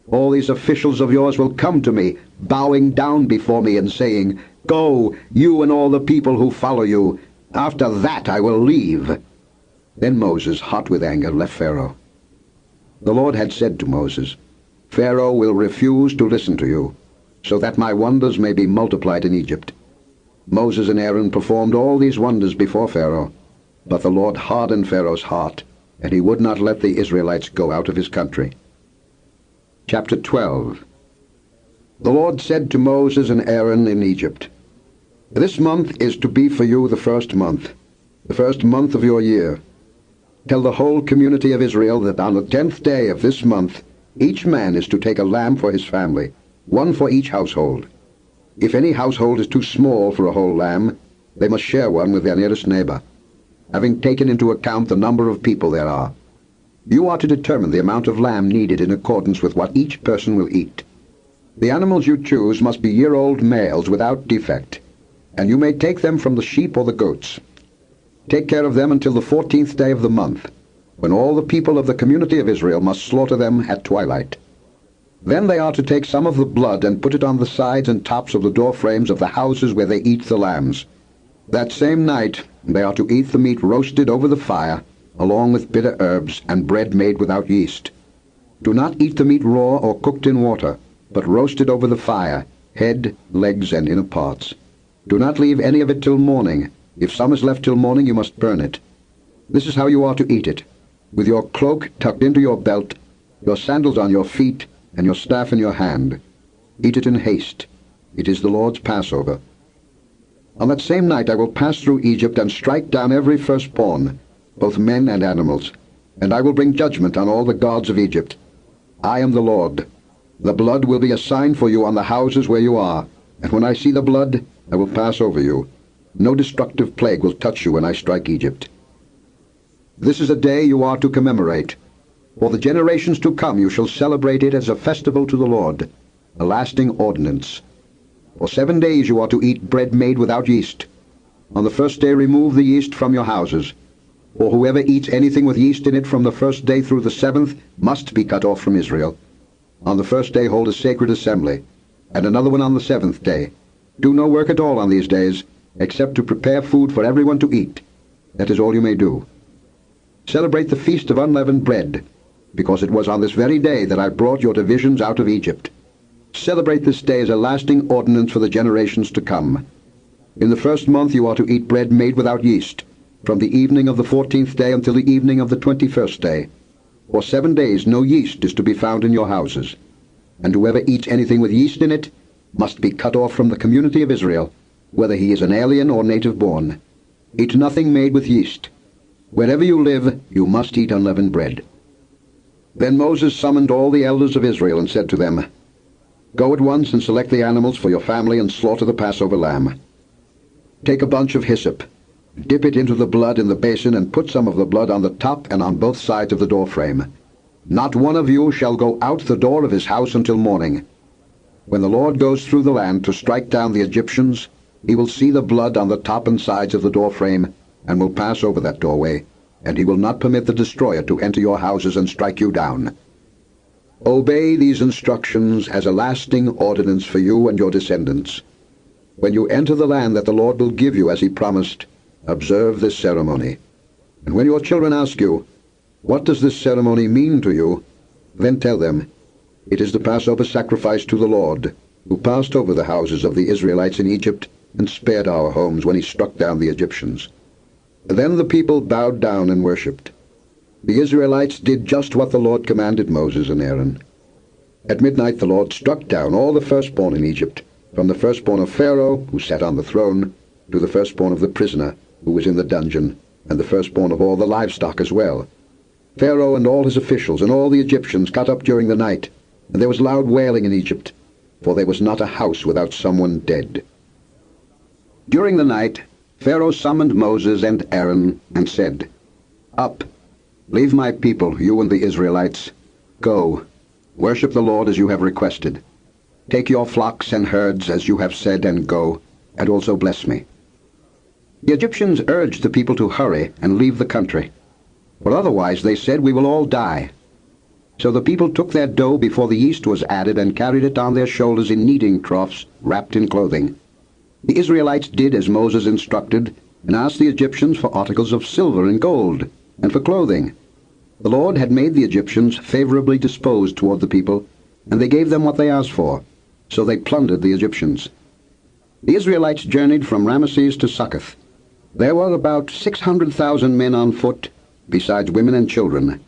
All these officials of yours will come to me, bowing down before me and saying, 'Go, you and all the people who follow you. After that I will leave.'" Then Moses, hot with anger, left Pharaoh. The Lord had said to Moses, "Pharaoh will refuse to listen to you, so that my wonders may be multiplied in Egypt." Moses and Aaron performed all these wonders before Pharaoh, but the Lord hardened Pharaoh's heart, and he would not let the Israelites go out of his country. Chapter 12. The Lord said to Moses and Aaron in Egypt, "This month is to be for you the first month of your year. Tell the whole community of Israel that on the 10th day of this month each man is to take a lamb for his family, one for each household. If any household is too small for a whole lamb, they must share one with their nearest neighbor, having taken into account the number of people there are. You are to determine the amount of lamb needed in accordance with what each person will eat. The animals you choose must be year-old males without defect, and you may take them from the sheep or the goats. Take care of them until the 14th day of the month, when all the people of the community of Israel must slaughter them at twilight. Then they are to take some of the blood and put it on the sides and tops of the door frames of the houses where they eat the lambs. That same night they are to eat the meat roasted over the fire, along with bitter herbs and bread made without yeast. Do not eat the meat raw or cooked in water, but roasted over the fire, head, legs, and inner parts. Do not leave any of it till morning. If some is left till morning, you must burn it. This is how you are to eat it, with your cloak tucked into your belt, your sandals on your feet, and your staff in your hand. Eat it in haste. It is the Lord's Passover. On that same night I will pass through Egypt and strike down every firstborn, both men and animals, and I will bring judgment on all the gods of Egypt. I am the Lord. The blood will be a sign for you on the houses where you are, and when I see the blood, I will pass over you. No destructive plague will touch you when I strike Egypt. This is a day you are to commemorate. For the generations to come you shall celebrate it as a festival to the Lord, a lasting ordinance. For 7 days you are to eat bread made without yeast. On the first day remove the yeast from your houses. For whoever eats anything with yeast in it from the first day through the 7th must be cut off from Israel. On the first day hold a sacred assembly, and another one on the 7th day. Do no work at all on these days, except to prepare food for everyone to eat. That is all you may do. Celebrate the feast of unleavened bread, because it was on this very day that I brought your divisions out of Egypt. Celebrate this day as a lasting ordinance for the generations to come. In the first month you are to eat bread made without yeast, from the evening of the 14th day until the evening of the 21st day. For 7 days no yeast is to be found in your houses, and whoever eats anything with yeast in it must be cut off from the community of Israel, whether he is an alien or native born. Eat nothing made with yeast. Wherever you live, you must eat unleavened bread. Then Moses summoned all the elders of Israel and said to them, "Go at once and select the animals for your family and slaughter the Passover lamb. Take a bunch of hyssop, dip it into the blood in the basin, and put some of the blood on the top and on both sides of the doorframe. Not one of you shall go out the door of his house until morning. When the Lord goes through the land to strike down the Egyptians, he will see the blood on the top and sides of the doorframe, and will pass over that doorway, and he will not permit the destroyer to enter your houses and strike you down. Obey these instructions as a lasting ordinance for you and your descendants. When you enter the land that the Lord will give you as he promised, observe this ceremony. And when your children ask you, 'What does this ceremony mean to you?' then tell them, 'It is the Passover sacrifice to the Lord, who passed over the houses of the Israelites in Egypt and spared our homes when he struck down the Egyptians.'" Then the people bowed down and worshipped. The Israelites did just what the Lord commanded Moses and Aaron. At midnight the Lord struck down all the firstborn in Egypt, from the firstborn of Pharaoh, who sat on the throne, to the firstborn of the prisoner who was in the dungeon, and the firstborn of all the livestock as well. Pharaoh and all his officials and all the Egyptians got up during the night, and there was loud wailing in Egypt, for there was not a house without someone dead. During the night, Pharaoh summoned Moses and Aaron and said, "Up, leave my people, you and the Israelites. Go, worship the Lord as you have requested. Take your flocks and herds as you have said and go, and also bless me." The Egyptians urged the people to hurry and leave the country, for otherwise, they said, we will all die. So the people took their dough before the yeast was added and carried it on their shoulders in kneading troughs, wrapped in clothing. The Israelites did as Moses instructed, and asked the Egyptians for articles of silver and gold, and for clothing. The Lord had made the Egyptians favorably disposed toward the people, and they gave them what they asked for, so they plundered the Egyptians. The Israelites journeyed from Ramesses to Succoth. There were about 600,000 men on foot, besides women and children.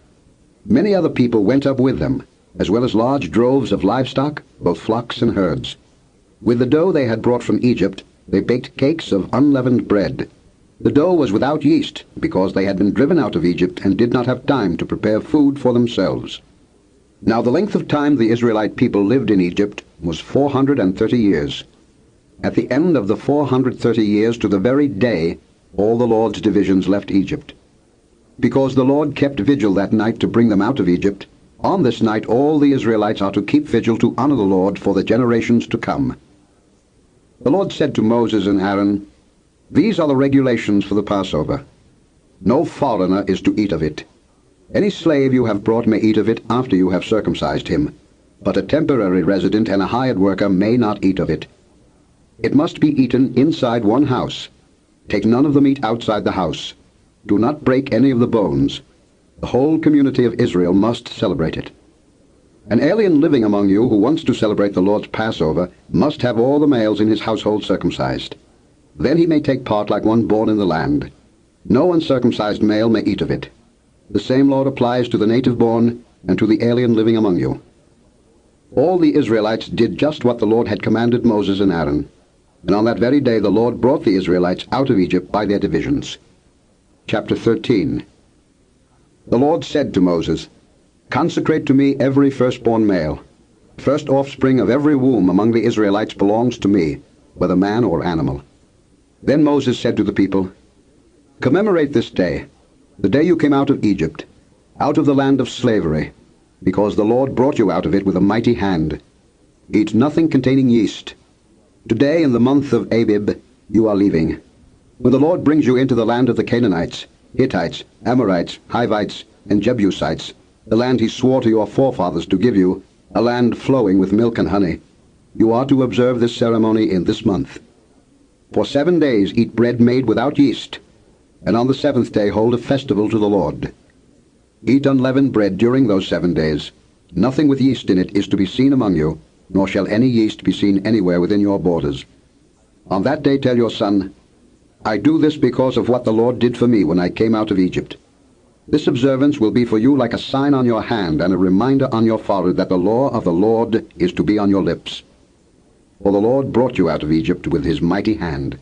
Many other people went up with them, as well as large droves of livestock, both flocks and herds. With the dough they had brought from Egypt, they baked cakes of unleavened bread. The dough was without yeast, because they had been driven out of Egypt and did not have time to prepare food for themselves. Now the length of time the Israelite people lived in Egypt was 430 years. At the end of the 430 years, to the very day, all the Lord's divisions left Egypt. Because the Lord kept vigil that night to bring them out of Egypt, on this night all the Israelites are to keep vigil to honor the Lord for the generations to come. The Lord said to Moses and Aaron, "These are the regulations for the Passover. No foreigner is to eat of it. Any slave you have brought may eat of it after you have circumcised him, but a temporary resident and a hired worker may not eat of it. It must be eaten inside one house. Take none of the meat outside the house. Do not break any of the bones. The whole community of Israel must celebrate it. An alien living among you who wants to celebrate the Lord's Passover must have all the males in his household circumcised. Then he may take part like one born in the land. No uncircumcised male may eat of it. The same law applies to the native born and to the alien living among you." All the Israelites did just what the Lord had commanded Moses and Aaron. And on that very day the Lord brought the Israelites out of Egypt by their divisions. Chapter 13. The Lord said to Moses, "Consecrate to me every firstborn male. First offspring of every womb among the Israelites belongs to me, whether man or animal." Then Moses said to the people, "Commemorate this day, the day you came out of Egypt, out of the land of slavery, because the Lord brought you out of it with a mighty hand. Eat nothing containing yeast. Today in the month of Abib you are leaving. When the Lord brings you into the land of the Canaanites, Hittites, Amorites, Hivites, and Jebusites, the land he swore to your forefathers to give you, a land flowing with milk and honey, you are to observe this ceremony in this month. For 7 days eat bread made without yeast, and on the 7th day hold a festival to the Lord. Eat unleavened bread during those 7 days. Nothing with yeast in it is to be seen among you, nor shall any yeast be seen anywhere within your borders. On that day tell your son, I do this because of what the Lord did for me when I came out of Egypt. This observance will be for you like a sign on your hand and a reminder on your forehead that the law of the Lord is to be on your lips. For the Lord brought you out of Egypt with his mighty hand.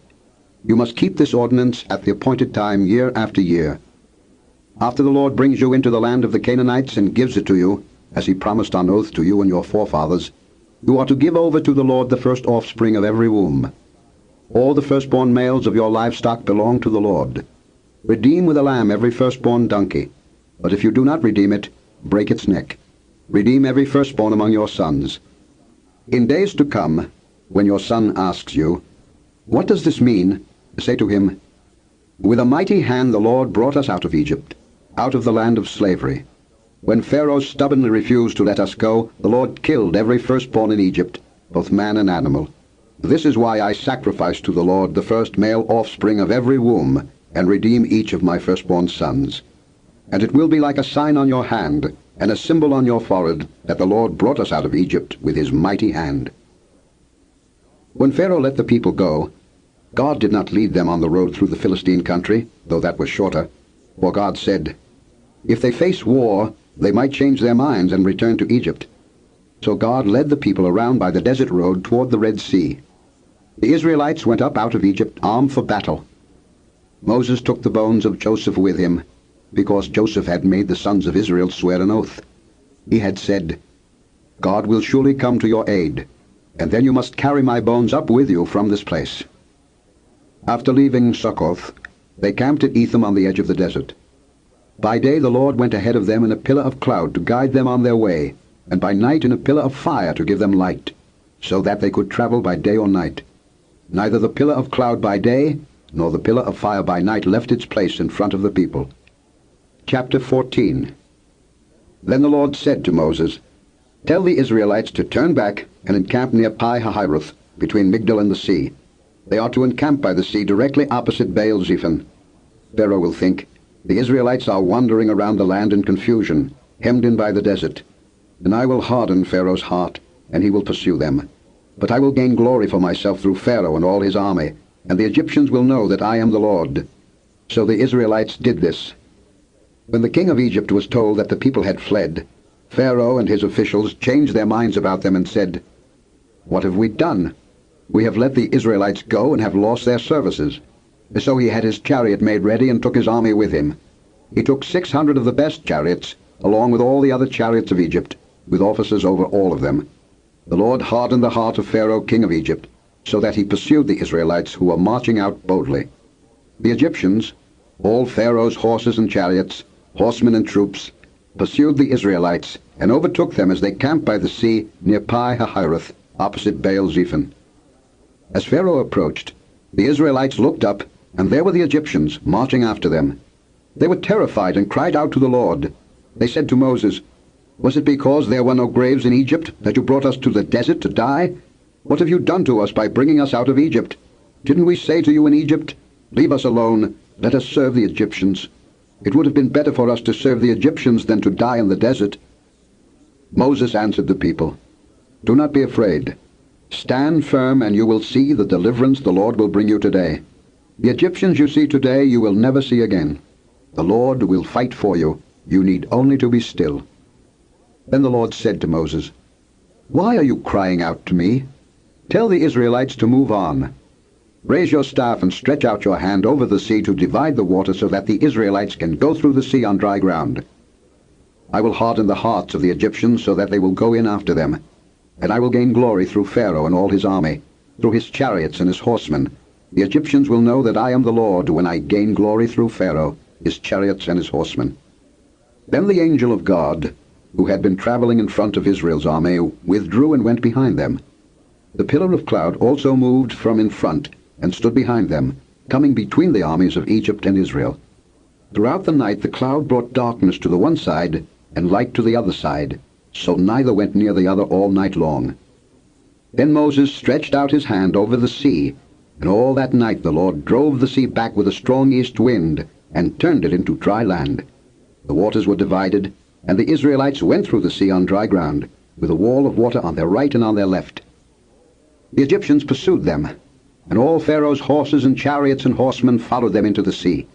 You must keep this ordinance at the appointed time year after year. After the Lord brings you into the land of the Canaanites and gives it to you, as he promised on oath to you and your forefathers, you are to give over to the Lord the first offspring of every womb. All the firstborn males of your livestock belong to the Lord. Redeem with a lamb every firstborn donkey, but if you do not redeem it, break its neck. Redeem every firstborn among your sons. In days to come, when your son asks you, What does this mean? Say to him, With a mighty hand the Lord brought us out of Egypt, out of the land of slavery. When Pharaoh stubbornly refused to let us go, the Lord killed every firstborn in Egypt, both man and animal. This is why I sacrifice to the Lord the first male offspring of every womb, and redeem each of my firstborn sons. And it will be like a sign on your hand, and a symbol on your forehead, that the Lord brought us out of Egypt with his mighty hand." When Pharaoh let the people go, God did not lead them on the road through the Philistine country, though that was shorter. For God said, "If they face war, they might change their minds and return to Egypt." So God led the people around by the desert road toward the Red Sea. The Israelites went up out of Egypt armed for battle. Moses took the bones of Joseph with him, because Joseph had made the sons of Israel swear an oath. He had said, "God will surely come to your aid, and then you must carry my bones up with you from this place." After leaving Succoth, they camped at Etham on the edge of the desert. By day the Lord went ahead of them in a pillar of cloud to guide them on their way, and by night in a pillar of fire to give them light, so that they could travel by day or night. Neither the pillar of cloud by day, nor the pillar of fire by night left its place in front of the people. Chapter 14. Then the Lord said to Moses, "Tell the Israelites to turn back and encamp near Pi-hahiroth, between Migdol and the sea. They are to encamp by the sea directly opposite Baal-zephon. Pharaoh will think, 'The Israelites are wandering around the land in confusion, hemmed in by the desert.' And I will harden Pharaoh's heart, and he will pursue them. But I will gain glory for myself through Pharaoh and all his army, and the Egyptians will know that I am the Lord." So the Israelites did this. When the king of Egypt was told that the people had fled, Pharaoh and his officials changed their minds about them and said, "What have we done? We have let the Israelites go and have lost their services." So he had his chariot made ready and took his army with him. He took 600 of the best chariots, along with all the other chariots of Egypt, with officers over all of them. The Lord hardened the heart of Pharaoh, king of Egypt, so that he pursued the Israelites who were marching out boldly. The Egyptians, all Pharaoh's horses and chariots, horsemen and troops, pursued the Israelites and overtook them as they camped by the sea near Pi-hahiroth, opposite Baal-zephon. As Pharaoh approached, the Israelites looked up, and there were the Egyptians marching after them. They were terrified and cried out to the Lord. They said to Moses, "Was it because there were no graves in Egypt that you brought us to the desert to die? What have you done to us by bringing us out of Egypt? Didn't we say to you in Egypt, 'Leave us alone, let us serve the Egyptians'? It would have been better for us to serve the Egyptians than to die in the desert." Moses answered the people, "Do not be afraid. Stand firm, and you will see the deliverance the Lord will bring you today. The Egyptians you see today you will never see again. The Lord will fight for you. You need only to be still." Then the Lord said to Moses, "Why are you crying out to me? Tell the Israelites to move on. Raise your staff and stretch out your hand over the sea to divide the water so that the Israelites can go through the sea on dry ground. I will harden the hearts of the Egyptians so that they will go in after them. And I will gain glory through Pharaoh and all his army, through his chariots and his horsemen. The Egyptians will know that I am the Lord when I gain glory through Pharaoh, his chariots and his horsemen." Then the angel of God, who had been traveling in front of Israel's army, withdrew and went behind them. The pillar of cloud also moved from in front and stood behind them, coming between the armies of Egypt and Israel. Throughout the night the cloud brought darkness to the one side and light to the other side, so neither went near the other all night long. Then Moses stretched out his hand over the sea, and all that night the Lord drove the sea back with a strong east wind and turned it into dry land. The waters were divided, and the Israelites went through the sea on dry ground, with a wall of water on their right and on their left. The Egyptians pursued them, and all Pharaoh's horses and chariots and horsemen followed them into the sea.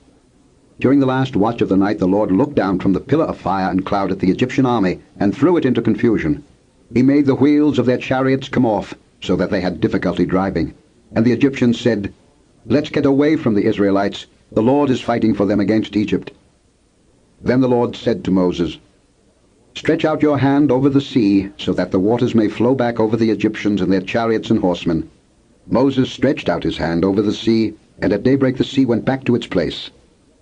During the last watch of the night the Lord looked down from the pillar of fire and cloud at the Egyptian army and threw it into confusion. He made the wheels of their chariots come off, so that they had difficulty driving. And the Egyptians said, "Let's get away from the Israelites. The Lord is fighting for them against Egypt." Then the Lord said to Moses, "Stretch out your hand over the sea, so that the waters may flow back over the Egyptians and their chariots and horsemen." Moses stretched out his hand over the sea, and at daybreak the sea went back to its place.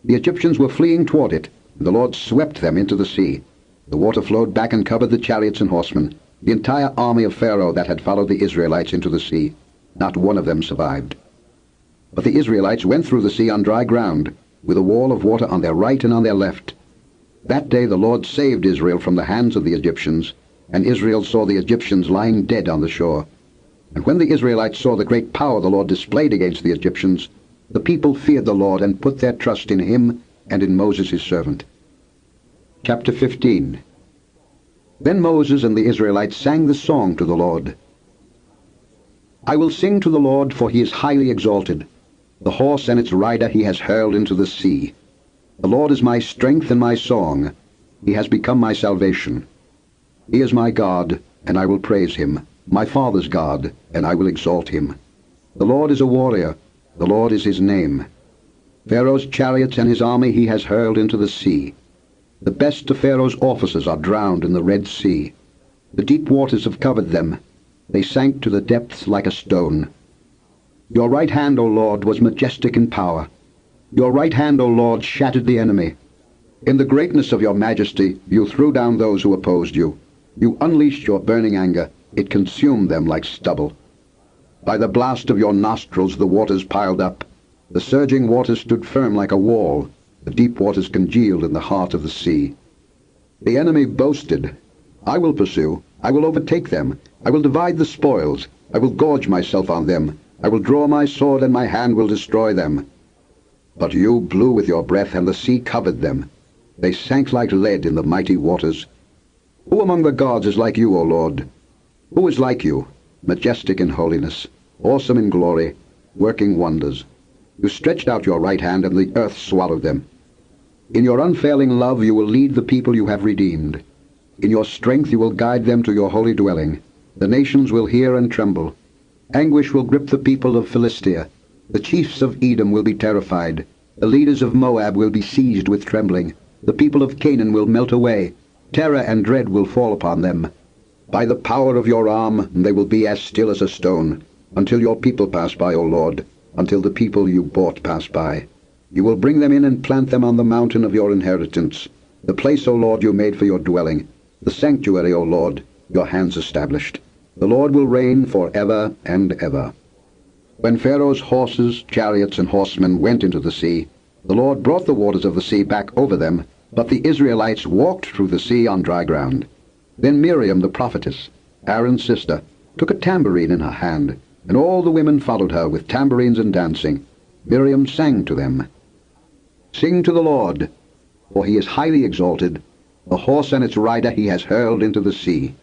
The Egyptians were fleeing toward it, and the Lord swept them into the sea. The water flowed back and covered the chariots and horsemen, the entire army of Pharaoh that had followed the Israelites into the sea. Not one of them survived. But the Israelites went through the sea on dry ground, with a wall of water on their right and on their left. That day the Lord saved Israel from the hands of the Egyptians, and Israel saw the Egyptians lying dead on the shore. And when the Israelites saw the great power the Lord displayed against the Egyptians, the people feared the Lord and put their trust in him and in Moses his servant. Chapter 15. Then Moses and the Israelites sang this song to the Lord. "I will sing to the Lord, for he is highly exalted. The horse and its rider he has hurled into the sea. The Lord is my strength and my song. He has become my salvation. He is my God, and I will praise him, my father's God, and I will exalt him. The Lord is a warrior. The Lord is his name. Pharaoh's chariots and his army he has hurled into the sea. The best of Pharaoh's officers are drowned in the Red Sea. The deep waters have covered them. They sank to the depths like a stone. Your right hand, O Lord, was majestic in power. Your right hand, O Lord, shattered the enemy. In the greatness of your majesty, you threw down those who opposed you. You unleashed your burning anger. It consumed them like stubble. By the blast of your nostrils the waters piled up. The surging waters stood firm like a wall. The deep waters congealed in the heart of the sea. The enemy boasted, I will pursue. I will overtake them. I will divide the spoils. I will gorge myself on them. I will draw my sword, and my hand will destroy them. But you blew with your breath, and the sea covered them. They sank like lead in the mighty waters. Who among the gods is like you, O Lord? Who is like you, majestic in holiness, awesome in glory, working wonders? You stretched out your right hand, and the earth swallowed them. In your unfailing love you will lead the people you have redeemed. In your strength you will guide them to your holy dwelling. The nations will hear and tremble. Anguish will grip the people of Philistia. The chiefs of Edom will be terrified. The leaders of Moab will be seized with trembling. The people of Canaan will melt away. Terror and dread will fall upon them. By the power of your arm they will be as still as a stone, until your people pass by, O Lord, until the people you bought pass by. You will bring them in and plant them on the mountain of your inheritance, the place, O Lord, you made for your dwelling, the sanctuary, O Lord, your hands established. The Lord will reign for ever and ever. When Pharaoh's horses, chariots, and horsemen went into the sea, the Lord brought the waters of the sea back over them, but the Israelites walked through the sea on dry ground. Then Miriam the prophetess, Aaron's sister, took a tambourine in her hand, and all the women followed her with tambourines and dancing. Miriam sang to them, Sing to the Lord, for he is highly exalted. The horse and its rider he has hurled into the sea.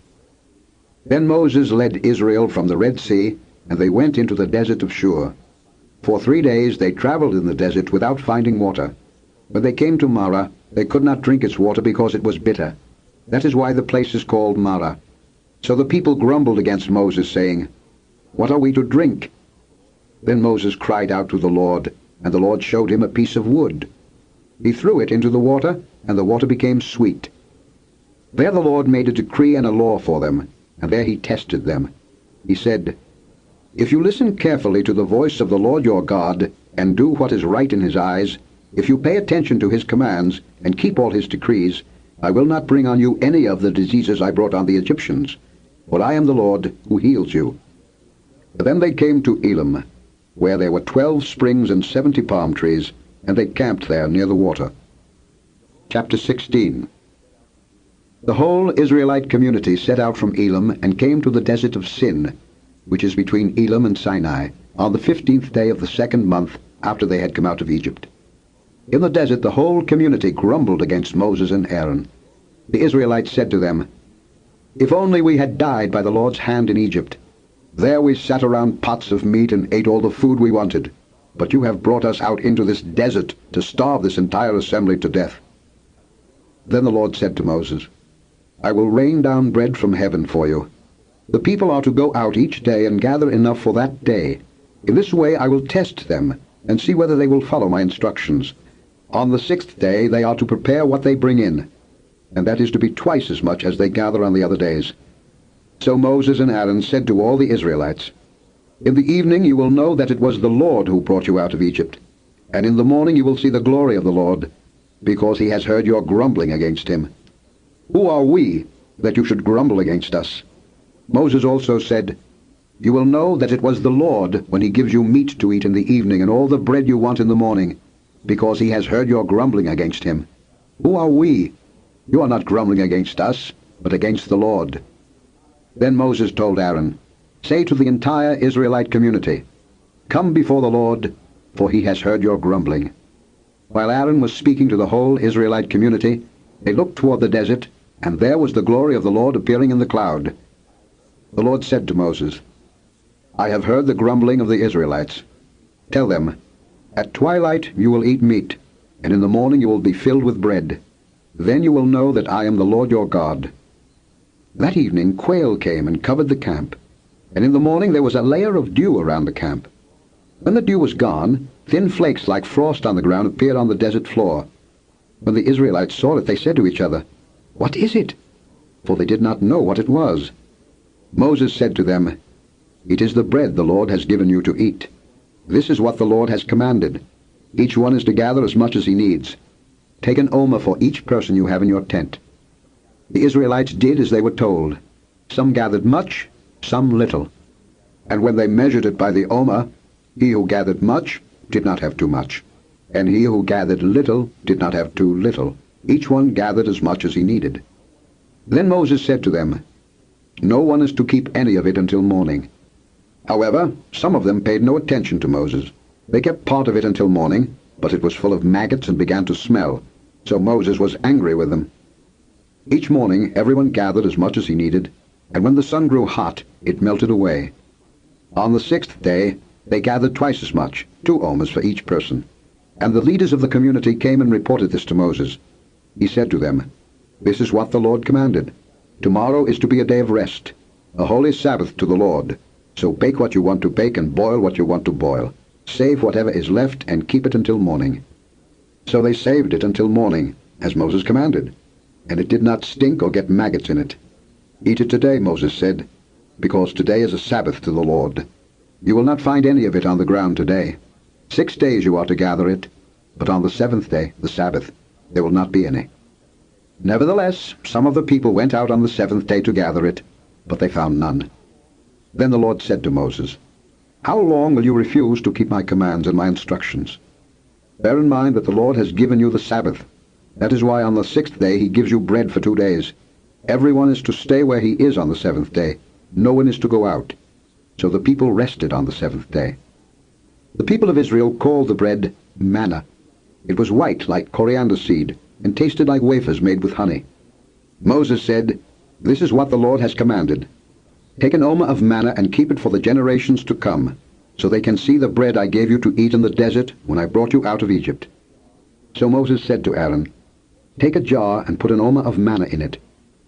Then Moses led Israel from the Red Sea, and they went into the desert of Shur. For 3 days they traveled in the desert without finding water. When they came to Marah, they could not drink its water because it was bitter. That is why the place is called Marah. So the people grumbled against Moses, saying, What are we to drink? Then Moses cried out to the Lord, and the Lord showed him a piece of wood. He threw it into the water, and the water became sweet. There the Lord made a decree and a law for them, and there he tested them. He said, If you listen carefully to the voice of the Lord your God, and do what is right in his eyes, if you pay attention to his commands, and keep all his decrees, I will not bring on you any of the diseases I brought on the Egyptians, for I am the Lord who heals you. Then they came to Elim, where there were 12 springs and 70 palm trees, and they camped there near the water. Chapter 16. The whole Israelite community set out from Elim and came to the desert of Sin, which is between Elim and Sinai, on the 15th day of the 2nd month after they had come out of Egypt. In the desert the whole community grumbled against Moses and Aaron. The Israelites said to them, If only we had died by the Lord's hand in Egypt. There we sat around pots of meat and ate all the food we wanted. But you have brought us out into this desert to starve this entire assembly to death. Then the Lord said to Moses, I will rain down bread from heaven for you. The people are to go out each day and gather enough for that day. In this way I will test them and see whether they will follow my instructions. On the 6th day they are to prepare what they bring in, and that is to be twice as much as they gather on the other days. So Moses and Aaron said to all the Israelites, In the evening you will know that it was the Lord who brought you out of Egypt, and in the morning you will see the glory of the Lord, because he has heard your grumbling against him. Who are we that you should grumble against us? Moses also said, You will know that it was the Lord when he gives you meat to eat in the evening and all the bread you want in the morning, because he has heard your grumbling against him. Who are we? You are not grumbling against us, but against the Lord. Then Moses told Aaron, Say to the entire Israelite community, Come before the Lord, for he has heard your grumbling. While Aaron was speaking to the whole Israelite community, they looked toward the desert, and there was the glory of the Lord appearing in the cloud. The Lord said to Moses, I have heard the grumbling of the Israelites. Tell them, At twilight you will eat meat, and in the morning you will be filled with bread. Then you will know that I am the Lord your God. That evening quail came and covered the camp, and in the morning there was a layer of dew around the camp. When the dew was gone, thin flakes like frost on the ground appeared on the desert floor. When the Israelites saw it, they said to each other, "What is it?" For they did not know what it was. Moses said to them, "It is the bread the Lord has given you to eat. This is what the Lord has commanded. Each one is to gather as much as he needs. Take an omer for each person you have in your tent." The Israelites did as they were told. Some gathered much, some little. And when they measured it by the omer, he who gathered much did not have too much, and he who gathered little did not have too little. Each one gathered as much as he needed. Then Moses said to them, "No one is to keep any of it until morning." However, some of them paid no attention to Moses. They kept part of it until morning, but it was full of maggots and began to smell. So Moses was angry with them. Each morning everyone gathered as much as he needed, and when the sun grew hot, it melted away. On the 6th day, they gathered twice as much, 2 omers for each person. And the leaders of the community came and reported this to Moses. He said to them, "This is what the Lord commanded. Tomorrow is to be a day of rest, a holy Sabbath to the Lord. So bake what you want to bake and boil what you want to boil. Save whatever is left and keep it until morning." So they saved it until morning, as Moses commanded, and it did not stink or get maggots in it. "Eat it today," Moses said, "because today is a Sabbath to the Lord. You will not find any of it on the ground today. 6 days you are to gather it, but on the 7th day, the Sabbath, there will not be any." Nevertheless, some of the people went out on the 7th day to gather it, but they found none. Then the Lord said to Moses, "How long will you refuse to keep my commands and my instructions? Bear in mind that the Lord has given you the Sabbath. That is why on the 6th day he gives you bread for 2 days. Everyone is to stay where he is on the 7th day. No one is to go out." So the people rested on the 7th day. The people of Israel called the bread manna. It was white like coriander seed, and tasted like wafers made with honey. Moses said, "This is what the Lord has commanded. Take an omer of manna and keep it for the generations to come, so they can see the bread I gave you to eat in the desert when I brought you out of Egypt." So Moses said to Aaron, "Take a jar and put an omer of manna in it.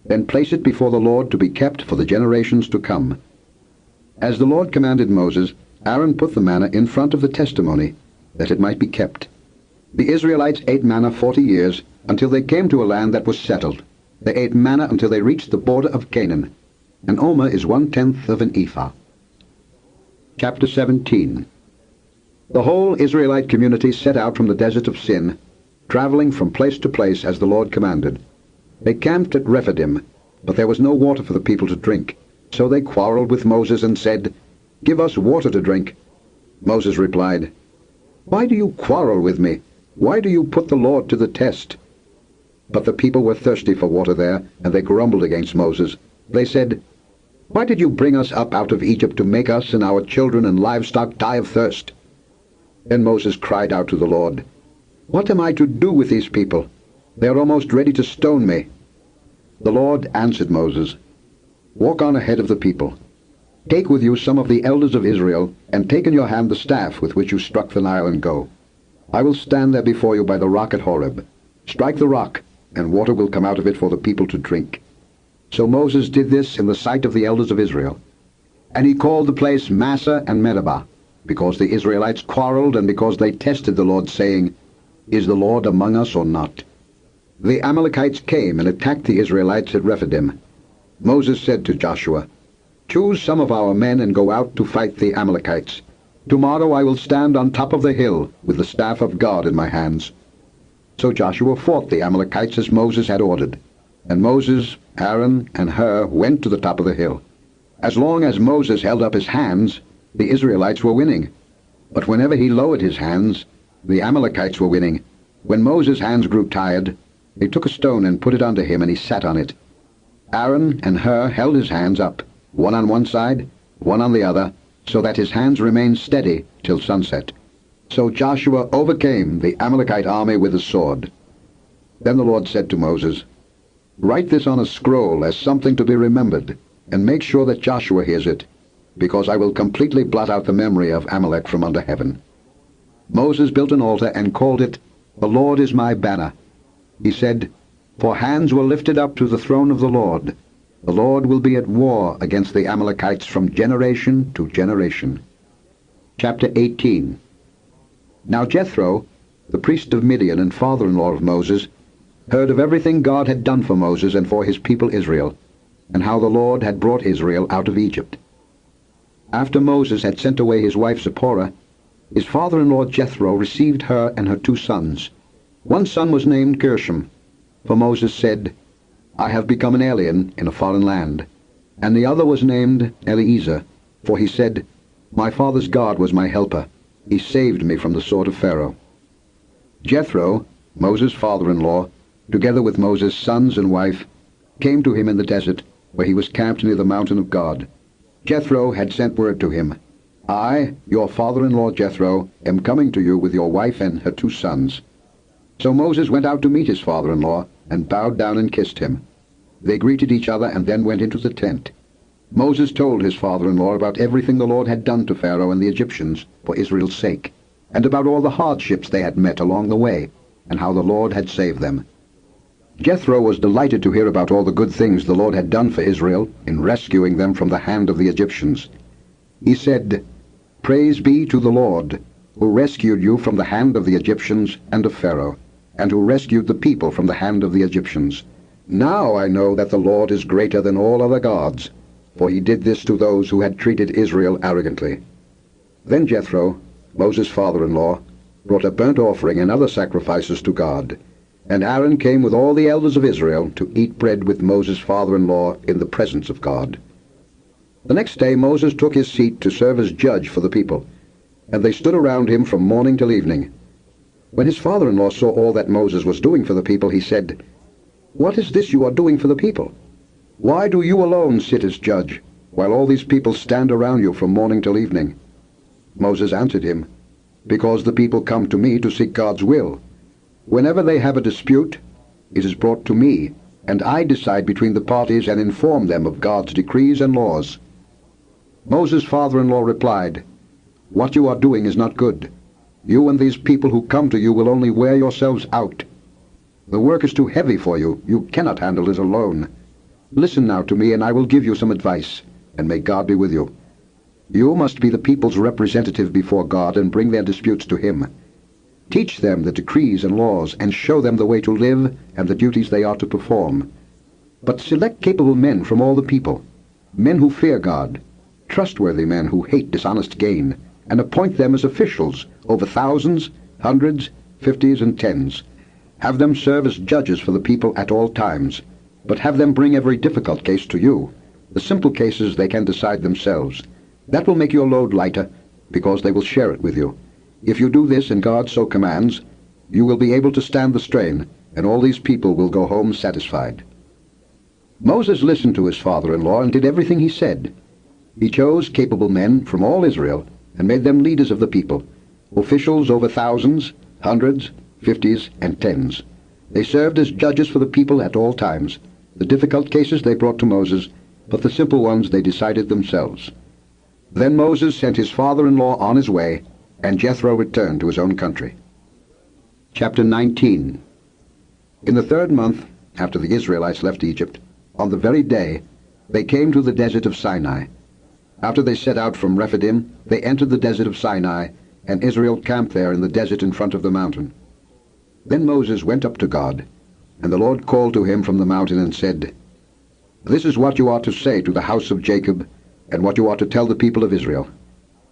Then place it before the Lord to be kept for the generations to come." As the Lord commanded Moses, Aaron put the manna in front of the testimony, that it might be kept. The Israelites ate manna 40 years, until they came to a land that was settled. They ate manna until they reached the border of Canaan. An omer is 1/10 of an ephah. Chapter 17. The whole Israelite community set out from the desert of Sin, traveling from place to place as the Lord commanded. They camped at Reverend, but there was no water for the people to drink. So they quarreled with Moses and said, "Give us water to drink." Moses replied, "Why do you quarrel with me? Why do you put the Lord to the test?" But the people were thirsty for water there, and they grumbled against Moses. They said, "Why did you bring us up out of Egypt to make us and our children and livestock die of thirst?" Then Moses cried out to the Lord, "What am I to do with these people? They are almost ready to stone me." The Lord answered Moses, "Walk on ahead of the people. Take with you some of the elders of Israel, and take in your hand the staff with which you struck the Nile, and go. I will stand there before you by the rock at Horeb. Strike the rock, and water will come out of it for the people to drink." So Moses did this in the sight of the elders of Israel. And he called the place Massah and Meribah, because the Israelites quarreled and because they tested the Lord, saying, "Is the Lord among us or not?" The Amalekites came and attacked the Israelites at Rephidim. Moses said to Joshua, "Choose some of our men and go out to fight the Amalekites. Tomorrow I will stand on top of the hill with the staff of God in my hands." So Joshua fought the Amalekites as Moses had ordered. And Moses, Aaron, and Hur went to the top of the hill. As long as Moses held up his hands, the Israelites were winning. But whenever he lowered his hands, the Amalekites were winning. When Moses' hands grew tired, they took a stone and put it under him, and he sat on it. Aaron and Hur held his hands up, one on one side, one on the other, so that his hands remained steady till sunset. So Joshua overcame the Amalekite army with a sword. Then the Lord said to Moses, "Write this on a scroll as something to be remembered, and make sure that Joshua hears it, because I will completely blot out the memory of Amalek from under heaven." Moses built an altar and called it, "The Lord is my banner." He said, "For hands were lifted up to the throne of the Lord. The Lord will be at war against the Amalekites from generation to generation." Chapter 18. Now Jethro, the priest of Midian and father-in-law of Moses, heard of everything God had done for Moses and for his people Israel, and how the Lord had brought Israel out of Egypt. After Moses had sent away his wife Zipporah, his father-in-law Jethro received her and her 2 sons. One son was named Gershom, for Moses said, I have become an alien in a foreign land. And the other was named Eliezer, for he said, My father's God was my helper. He saved me from the sword of Pharaoh. Jethro, Moses' father-in-law, together with Moses' sons and wife, came to him in the desert, where he was camped near the mountain of God. Jethro had sent word to him, I, your father-in-law Jethro, am coming to you with your wife and her 2 sons. So Moses went out to meet his father-in-law, and bowed down and kissed him. They greeted each other and then went into the tent. Moses told his father-in-law about everything the Lord had done to Pharaoh and the Egyptians for Israel's sake, and about all the hardships they had met along the way, and how the Lord had saved them. Jethro was delighted to hear about all the good things the Lord had done for Israel in rescuing them from the hand of the Egyptians. He said, Praise be to the Lord, who rescued you from the hand of the Egyptians and of Pharaoh, and who rescued the people from the hand of the Egyptians. Now I know that the Lord is greater than all other gods, for he did this to those who had treated Israel arrogantly. Then Jethro, Moses' father-in-law, brought a burnt offering and other sacrifices to God. And Aaron came with all the elders of Israel to eat bread with Moses' father-in-law in the presence of God. The next day Moses took his seat to serve as judge for the people, and they stood around him from morning till evening. When his father-in-law saw all that Moses was doing for the people, he said, What is this you are doing for the people? Why do you alone sit as judge, while all these people stand around you from morning till evening? Moses answered him, Because the people come to me to seek God's will. Whenever they have a dispute, it is brought to me, and I decide between the parties and inform them of God's decrees and laws. Moses' father-in-law replied, What you are doing is not good. You and these people who come to you will only wear yourselves out. The work is too heavy for you. You cannot handle it alone. Listen now to me, and I will give you some advice, and may God be with you. You must be the people's representative before God and bring their disputes to him. Teach them the decrees and laws, and show them the way to live and the duties they are to perform. But select capable men from all the people, men who fear God, trustworthy men who hate dishonest gain, and appoint them as officials over thousands, hundreds, 50s, and 10s. Have them serve as judges for the people at all times, but have them bring every difficult case to you. The simple cases they can decide themselves. That will make your load lighter, because they will share it with you. If you do this and God so commands, you will be able to stand the strain, and all these people will go home satisfied. Moses listened to his father-in-law and did everything he said. He chose capable men from all Israel and made them leaders of the people, officials over thousands, hundreds, 50s, and 10s. They served as judges for the people at all times. The difficult cases they brought to Moses, but the simple ones they decided themselves. Then Moses sent his father-in-law on his way, and Jethro returned to his own country. Chapter 19. In the 3rd month, after the Israelites left Egypt, on the very day, they came to the desert of Sinai. After they set out from Rephidim, they entered the desert of Sinai, and Israel camped there in the desert in front of the mountain. Then Moses went up to God, and the Lord called to him from the mountain and said, This is what you are to say to the house of Jacob, and what you are to tell the people of Israel.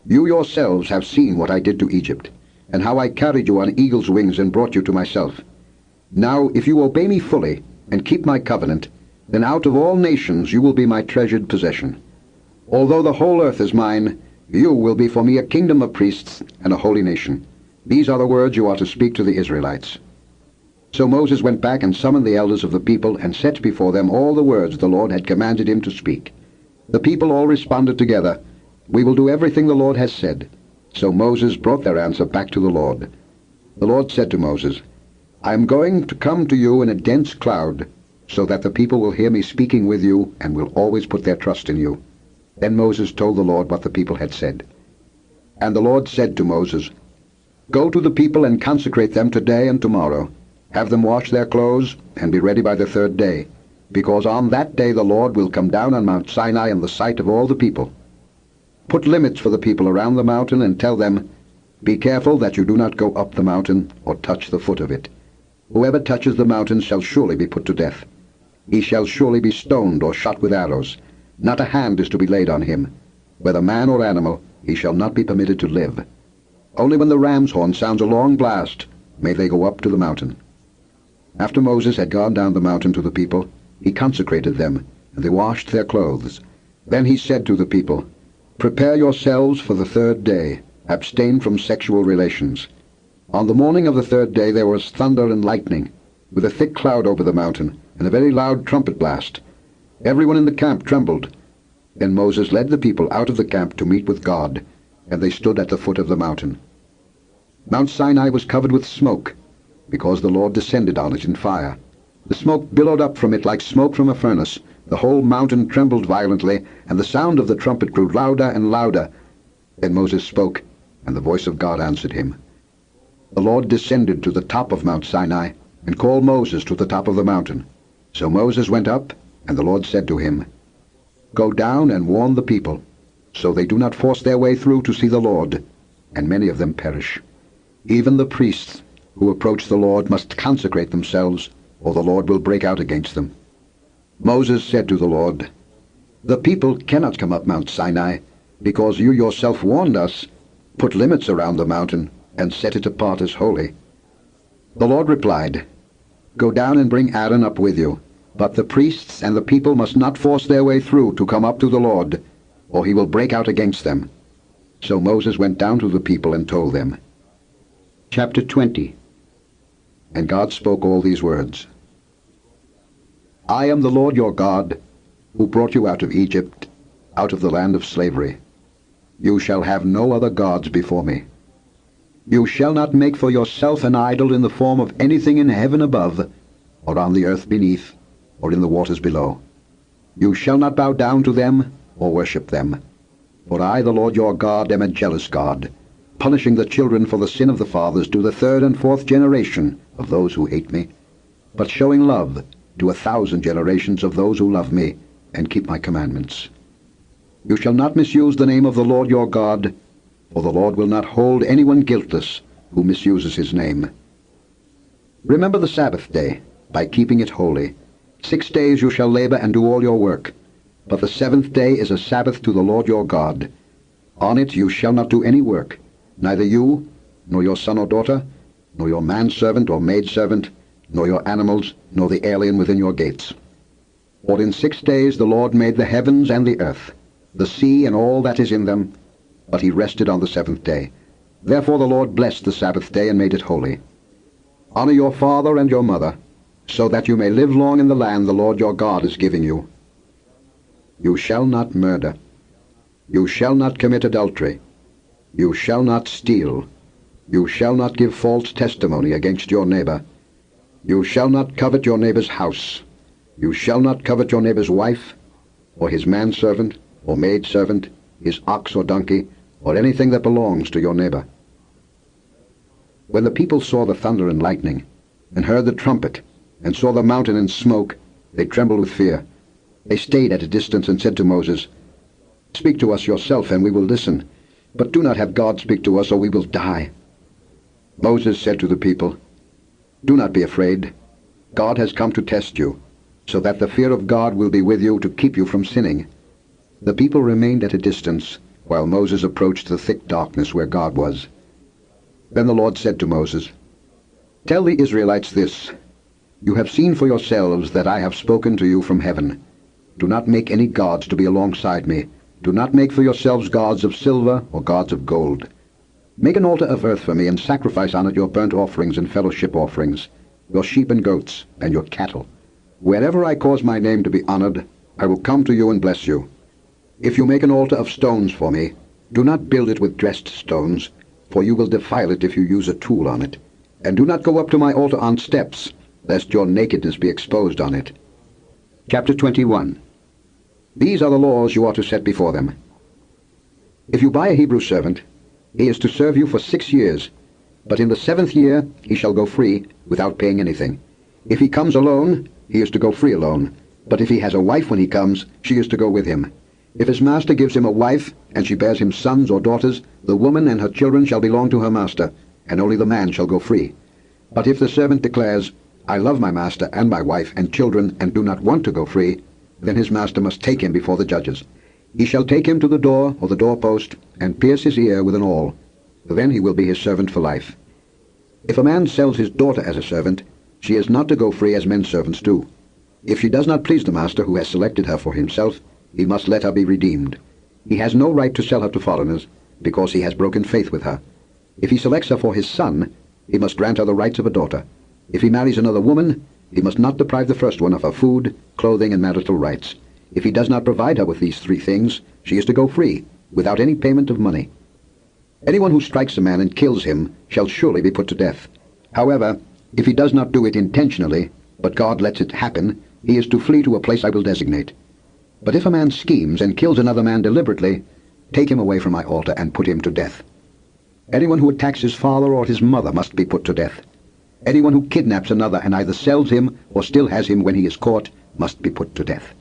You yourselves have seen what I did to Egypt, and how I carried you on eagle's wings and brought you to myself. Now, if you obey me fully, and keep my covenant, then out of all nations you will be my treasured possession. Although the whole earth is mine, you will be for me a kingdom of priests and a holy nation. These are the words you are to speak to the Israelites. So Moses went back and summoned the elders of the people and set before them all the words the Lord had commanded him to speak. The people all responded together, We will do everything the Lord has said. So Moses brought their answer back to the Lord. The Lord said to Moses, I am going to come to you in a dense cloud, so that the people will hear me speaking with you and will always put their trust in you. Then Moses told the Lord what the people had said. And the Lord said to Moses, Go to the people and consecrate them today and tomorrow. Have them wash their clothes and be ready by the 3rd day, because on that day the Lord will come down on Mount Sinai in the sight of all the people. Put limits for the people around the mountain and tell them, be careful that you do not go up the mountain or touch the foot of it. Whoever touches the mountain shall surely be put to death. He shall surely be stoned or shot with arrows. Not a hand is to be laid on him. Whether man or animal, he shall not be permitted to live. Only when the ram's horn sounds a long blast may they go up to the mountain. After Moses had gone down the mountain to the people, he consecrated them, and they washed their clothes. Then he said to the people, prepare yourselves for the third day. Abstain from sexual relations. On the morning of the third day there was thunder and lightning, with a thick cloud over the mountain, and a very loud trumpet blast. Everyone in the camp trembled. Then Moses led the people out of the camp to meet with God, and they stood at the foot of the mountain. Mount Sinai was covered with smoke, because the Lord descended on it in fire. The smoke billowed up from it like smoke from a furnace. The whole mountain trembled violently, and the sound of the trumpet grew louder and louder. Then Moses spoke, and the voice of God answered him. The Lord descended to the top of Mount Sinai, and called Moses to the top of the mountain. So Moses went up, and the Lord said to him, go down and warn the people, so they do not force their way through to see the Lord, and many of them perish. Even the priests who approach the Lord must consecrate themselves, or the Lord will break out against them. Moses said to the Lord, the people cannot come up Mount Sinai, because you yourself warned us. Put limits around the mountain, and set it apart as holy. The Lord replied, go down and bring Aaron up with you, but the priests and the people must not force their way through to come up to the Lord, or he will break out against them. So Moses went down to the people and told them. Chapter 20. And God spoke all these words. I am the Lord your God, who brought you out of Egypt, out of the land of slavery. You shall have no other gods before me. You shall not make for yourself an idol in the form of anything in heaven above, or on the earth beneath, or in the waters below. You shall not bow down to them, or worship them. For I, the Lord your God, am a jealous God, punishing the children for the sin of the fathers to the third and fourth generation of those who hate me, but showing love to 1,000 generations of those who love me and keep my commandments. You shall not misuse the name of the Lord your God, for the Lord will not hold anyone guiltless who misuses his name. Remember the Sabbath day by keeping it holy. 6 days you shall labor and do all your work, but the 7th day is a Sabbath to the Lord your God. On it you shall not do any work, neither you, nor your son or daughter, nor your manservant or maidservant, nor your animals, nor the alien within your gates. For in 6 days the Lord made the heavens and the earth, the sea and all that is in them, but he rested on the 7th day. Therefore the Lord blessed the Sabbath day and made it holy. Honor your father and your mother, so that you may live long in the land the Lord your God is giving you. You shall not murder. You shall not commit adultery. You shall not steal. You shall not give false testimony against your neighbor. You shall not covet your neighbor's house. You shall not covet your neighbor's wife, or his manservant, or maidservant, his ox or donkey, or anything that belongs to your neighbor. When the people saw the thunder and lightning, and heard the trumpet, and saw the mountain in smoke, they trembled with fear. They stayed at a distance and said to Moses, speak to us yourself, and we will listen, but do not have God speak to us, or we will die. Moses said to the people, do not be afraid. God has come to test you, so that the fear of God will be with you to keep you from sinning. The people remained at a distance, while Moses approached the thick darkness where God was. Then the Lord said to Moses, tell the Israelites this, you have seen for yourselves that I have spoken to you from heaven. Do not make any gods to be alongside me. Do not make for yourselves gods of silver or gods of gold. Make an altar of earth for me, and sacrifice on it your burnt offerings and fellowship offerings, your sheep and goats, and your cattle. Wherever I cause my name to be honored, I will come to you and bless you. If you make an altar of stones for me, do not build it with dressed stones, for you will defile it if you use a tool on it. And do not go up to my altar on steps, lest your nakedness be exposed on it. Chapter 21. These are the laws you are to set before them. If you buy a Hebrew servant, he is to serve you for 6 years, but in the 7th year he shall go free without paying anything. If he comes alone, he is to go free alone, but if he has a wife when he comes, she is to go with him. If his master gives him a wife, and she bears him sons or daughters, the woman and her children shall belong to her master, and only the man shall go free. But if the servant declares, I love my master and my wife and children, and do not want to go free, then his master must take him before the judges. He shall take him to the door or the doorpost, and pierce his ear with an awl. Then he will be his servant for life. If a man sells his daughter as a servant, she is not to go free as men servants do. If she does not please the master who has selected her for himself, he must let her be redeemed. He has no right to sell her to foreigners, because he has broken faith with her. If he selects her for his son, he must grant her the rights of a daughter. If he marries another woman, he must not deprive the first one of her food, clothing, and marital rights. If he does not provide her with these three things, she is to go free, without any payment of money. Anyone who strikes a man and kills him shall surely be put to death. However, if he does not do it intentionally, but God lets it happen, he is to flee to a place I will designate. But if a man schemes and kills another man deliberately, take him away from my altar and put him to death. Anyone who attacks his father or his mother must be put to death. Anyone who kidnaps another and either sells him or still has him when he is caught must be put to death.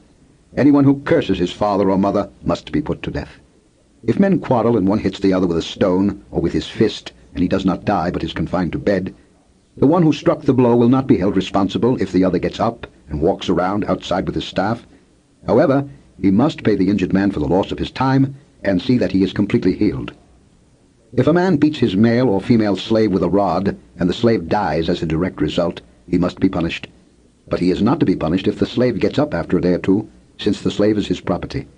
Anyone who curses his father or mother must be put to death. If men quarrel and one hits the other with a stone or with his fist, and he does not die but is confined to bed, the one who struck the blow will not be held responsible if the other gets up and walks around outside with his staff. However, he must pay the injured man for the loss of his time and see that he is completely healed. If a man beats his male or female slave with a rod, and the slave dies as a direct result, he must be punished. But he is not to be punished if the slave gets up after a day or two, since the slave is his property.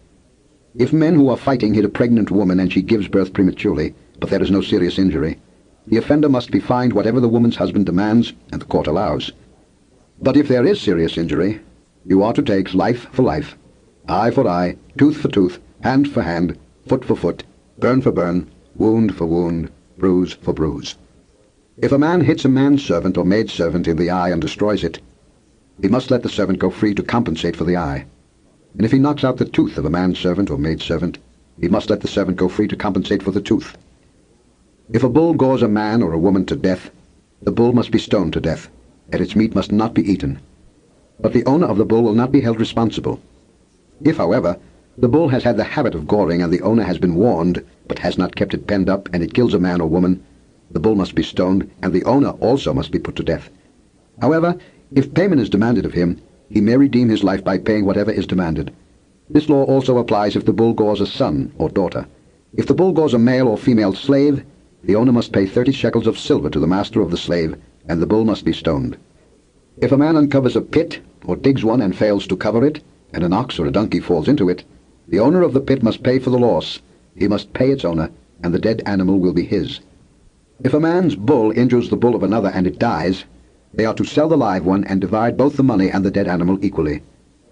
If men who are fighting hit a pregnant woman and she gives birth prematurely, but there is no serious injury, the offender must be fined whatever the woman's husband demands and the court allows. But if there is serious injury, you are to take life for life, eye for eye, tooth for tooth, hand for hand, foot for foot, burn for burn, wound for wound, bruise for bruise. If a man hits a manservant or maidservant in the eye and destroys it, he must let the servant go free to compensate for the eye. And if he knocks out the tooth of a manservant or maidservant, he must let the servant go free to compensate for the tooth. If a bull gores a man or a woman to death, the bull must be stoned to death, and its meat must not be eaten. But the owner of the bull will not be held responsible. If, however, the bull has had the habit of goring and the owner has been warned, but has not kept it penned up, and it kills a man or woman, the bull must be stoned, and the owner also must be put to death. However, if payment is demanded of him, he may redeem his life by paying whatever is demanded. This law also applies if the bull gores a son or daughter. If the bull gores a male or female slave, the owner must pay 30 shekels of silver to the master of the slave, and the bull must be stoned. If a man uncovers a pit, or digs one and fails to cover it, and an ox or a donkey falls into it, the owner of the pit must pay for the loss. He must pay its owner, and the dead animal will be his. If a man's bull injures the bull of another and it dies, they are to sell the live one and divide both the money and the dead animal equally.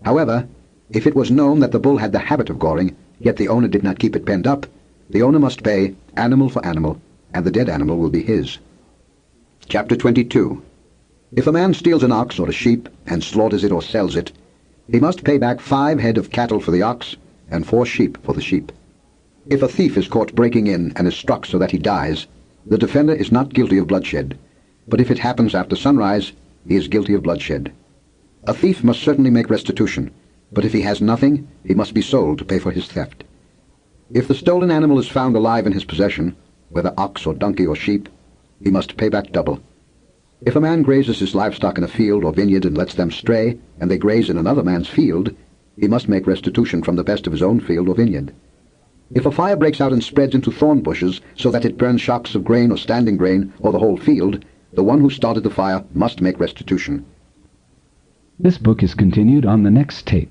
However, if it was known that the bull had the habit of goring, yet the owner did not keep it penned up, the owner must pay animal for animal, and the dead animal will be his. Chapter 22. If a man steals an ox or a sheep and slaughters it or sells it, he must pay back 5 head of cattle for the ox and 4 sheep for the sheep. If a thief is caught breaking in and is struck so that he dies, the defender is not guilty of bloodshed. But if it happens after sunrise, he is guilty of bloodshed. A thief must certainly make restitution, but if he has nothing, he must be sold to pay for his theft. If the stolen animal is found alive in his possession, whether ox or donkey or sheep, he must pay back double. If a man grazes his livestock in a field or vineyard and lets them stray, and they graze in another man's field, he must make restitution from the best of his own field or vineyard. If a fire breaks out and spreads into thorn bushes so that it burns shocks of grain or standing grain or the whole field, the one who started the fire must make restitution. This book is continued on the next tape.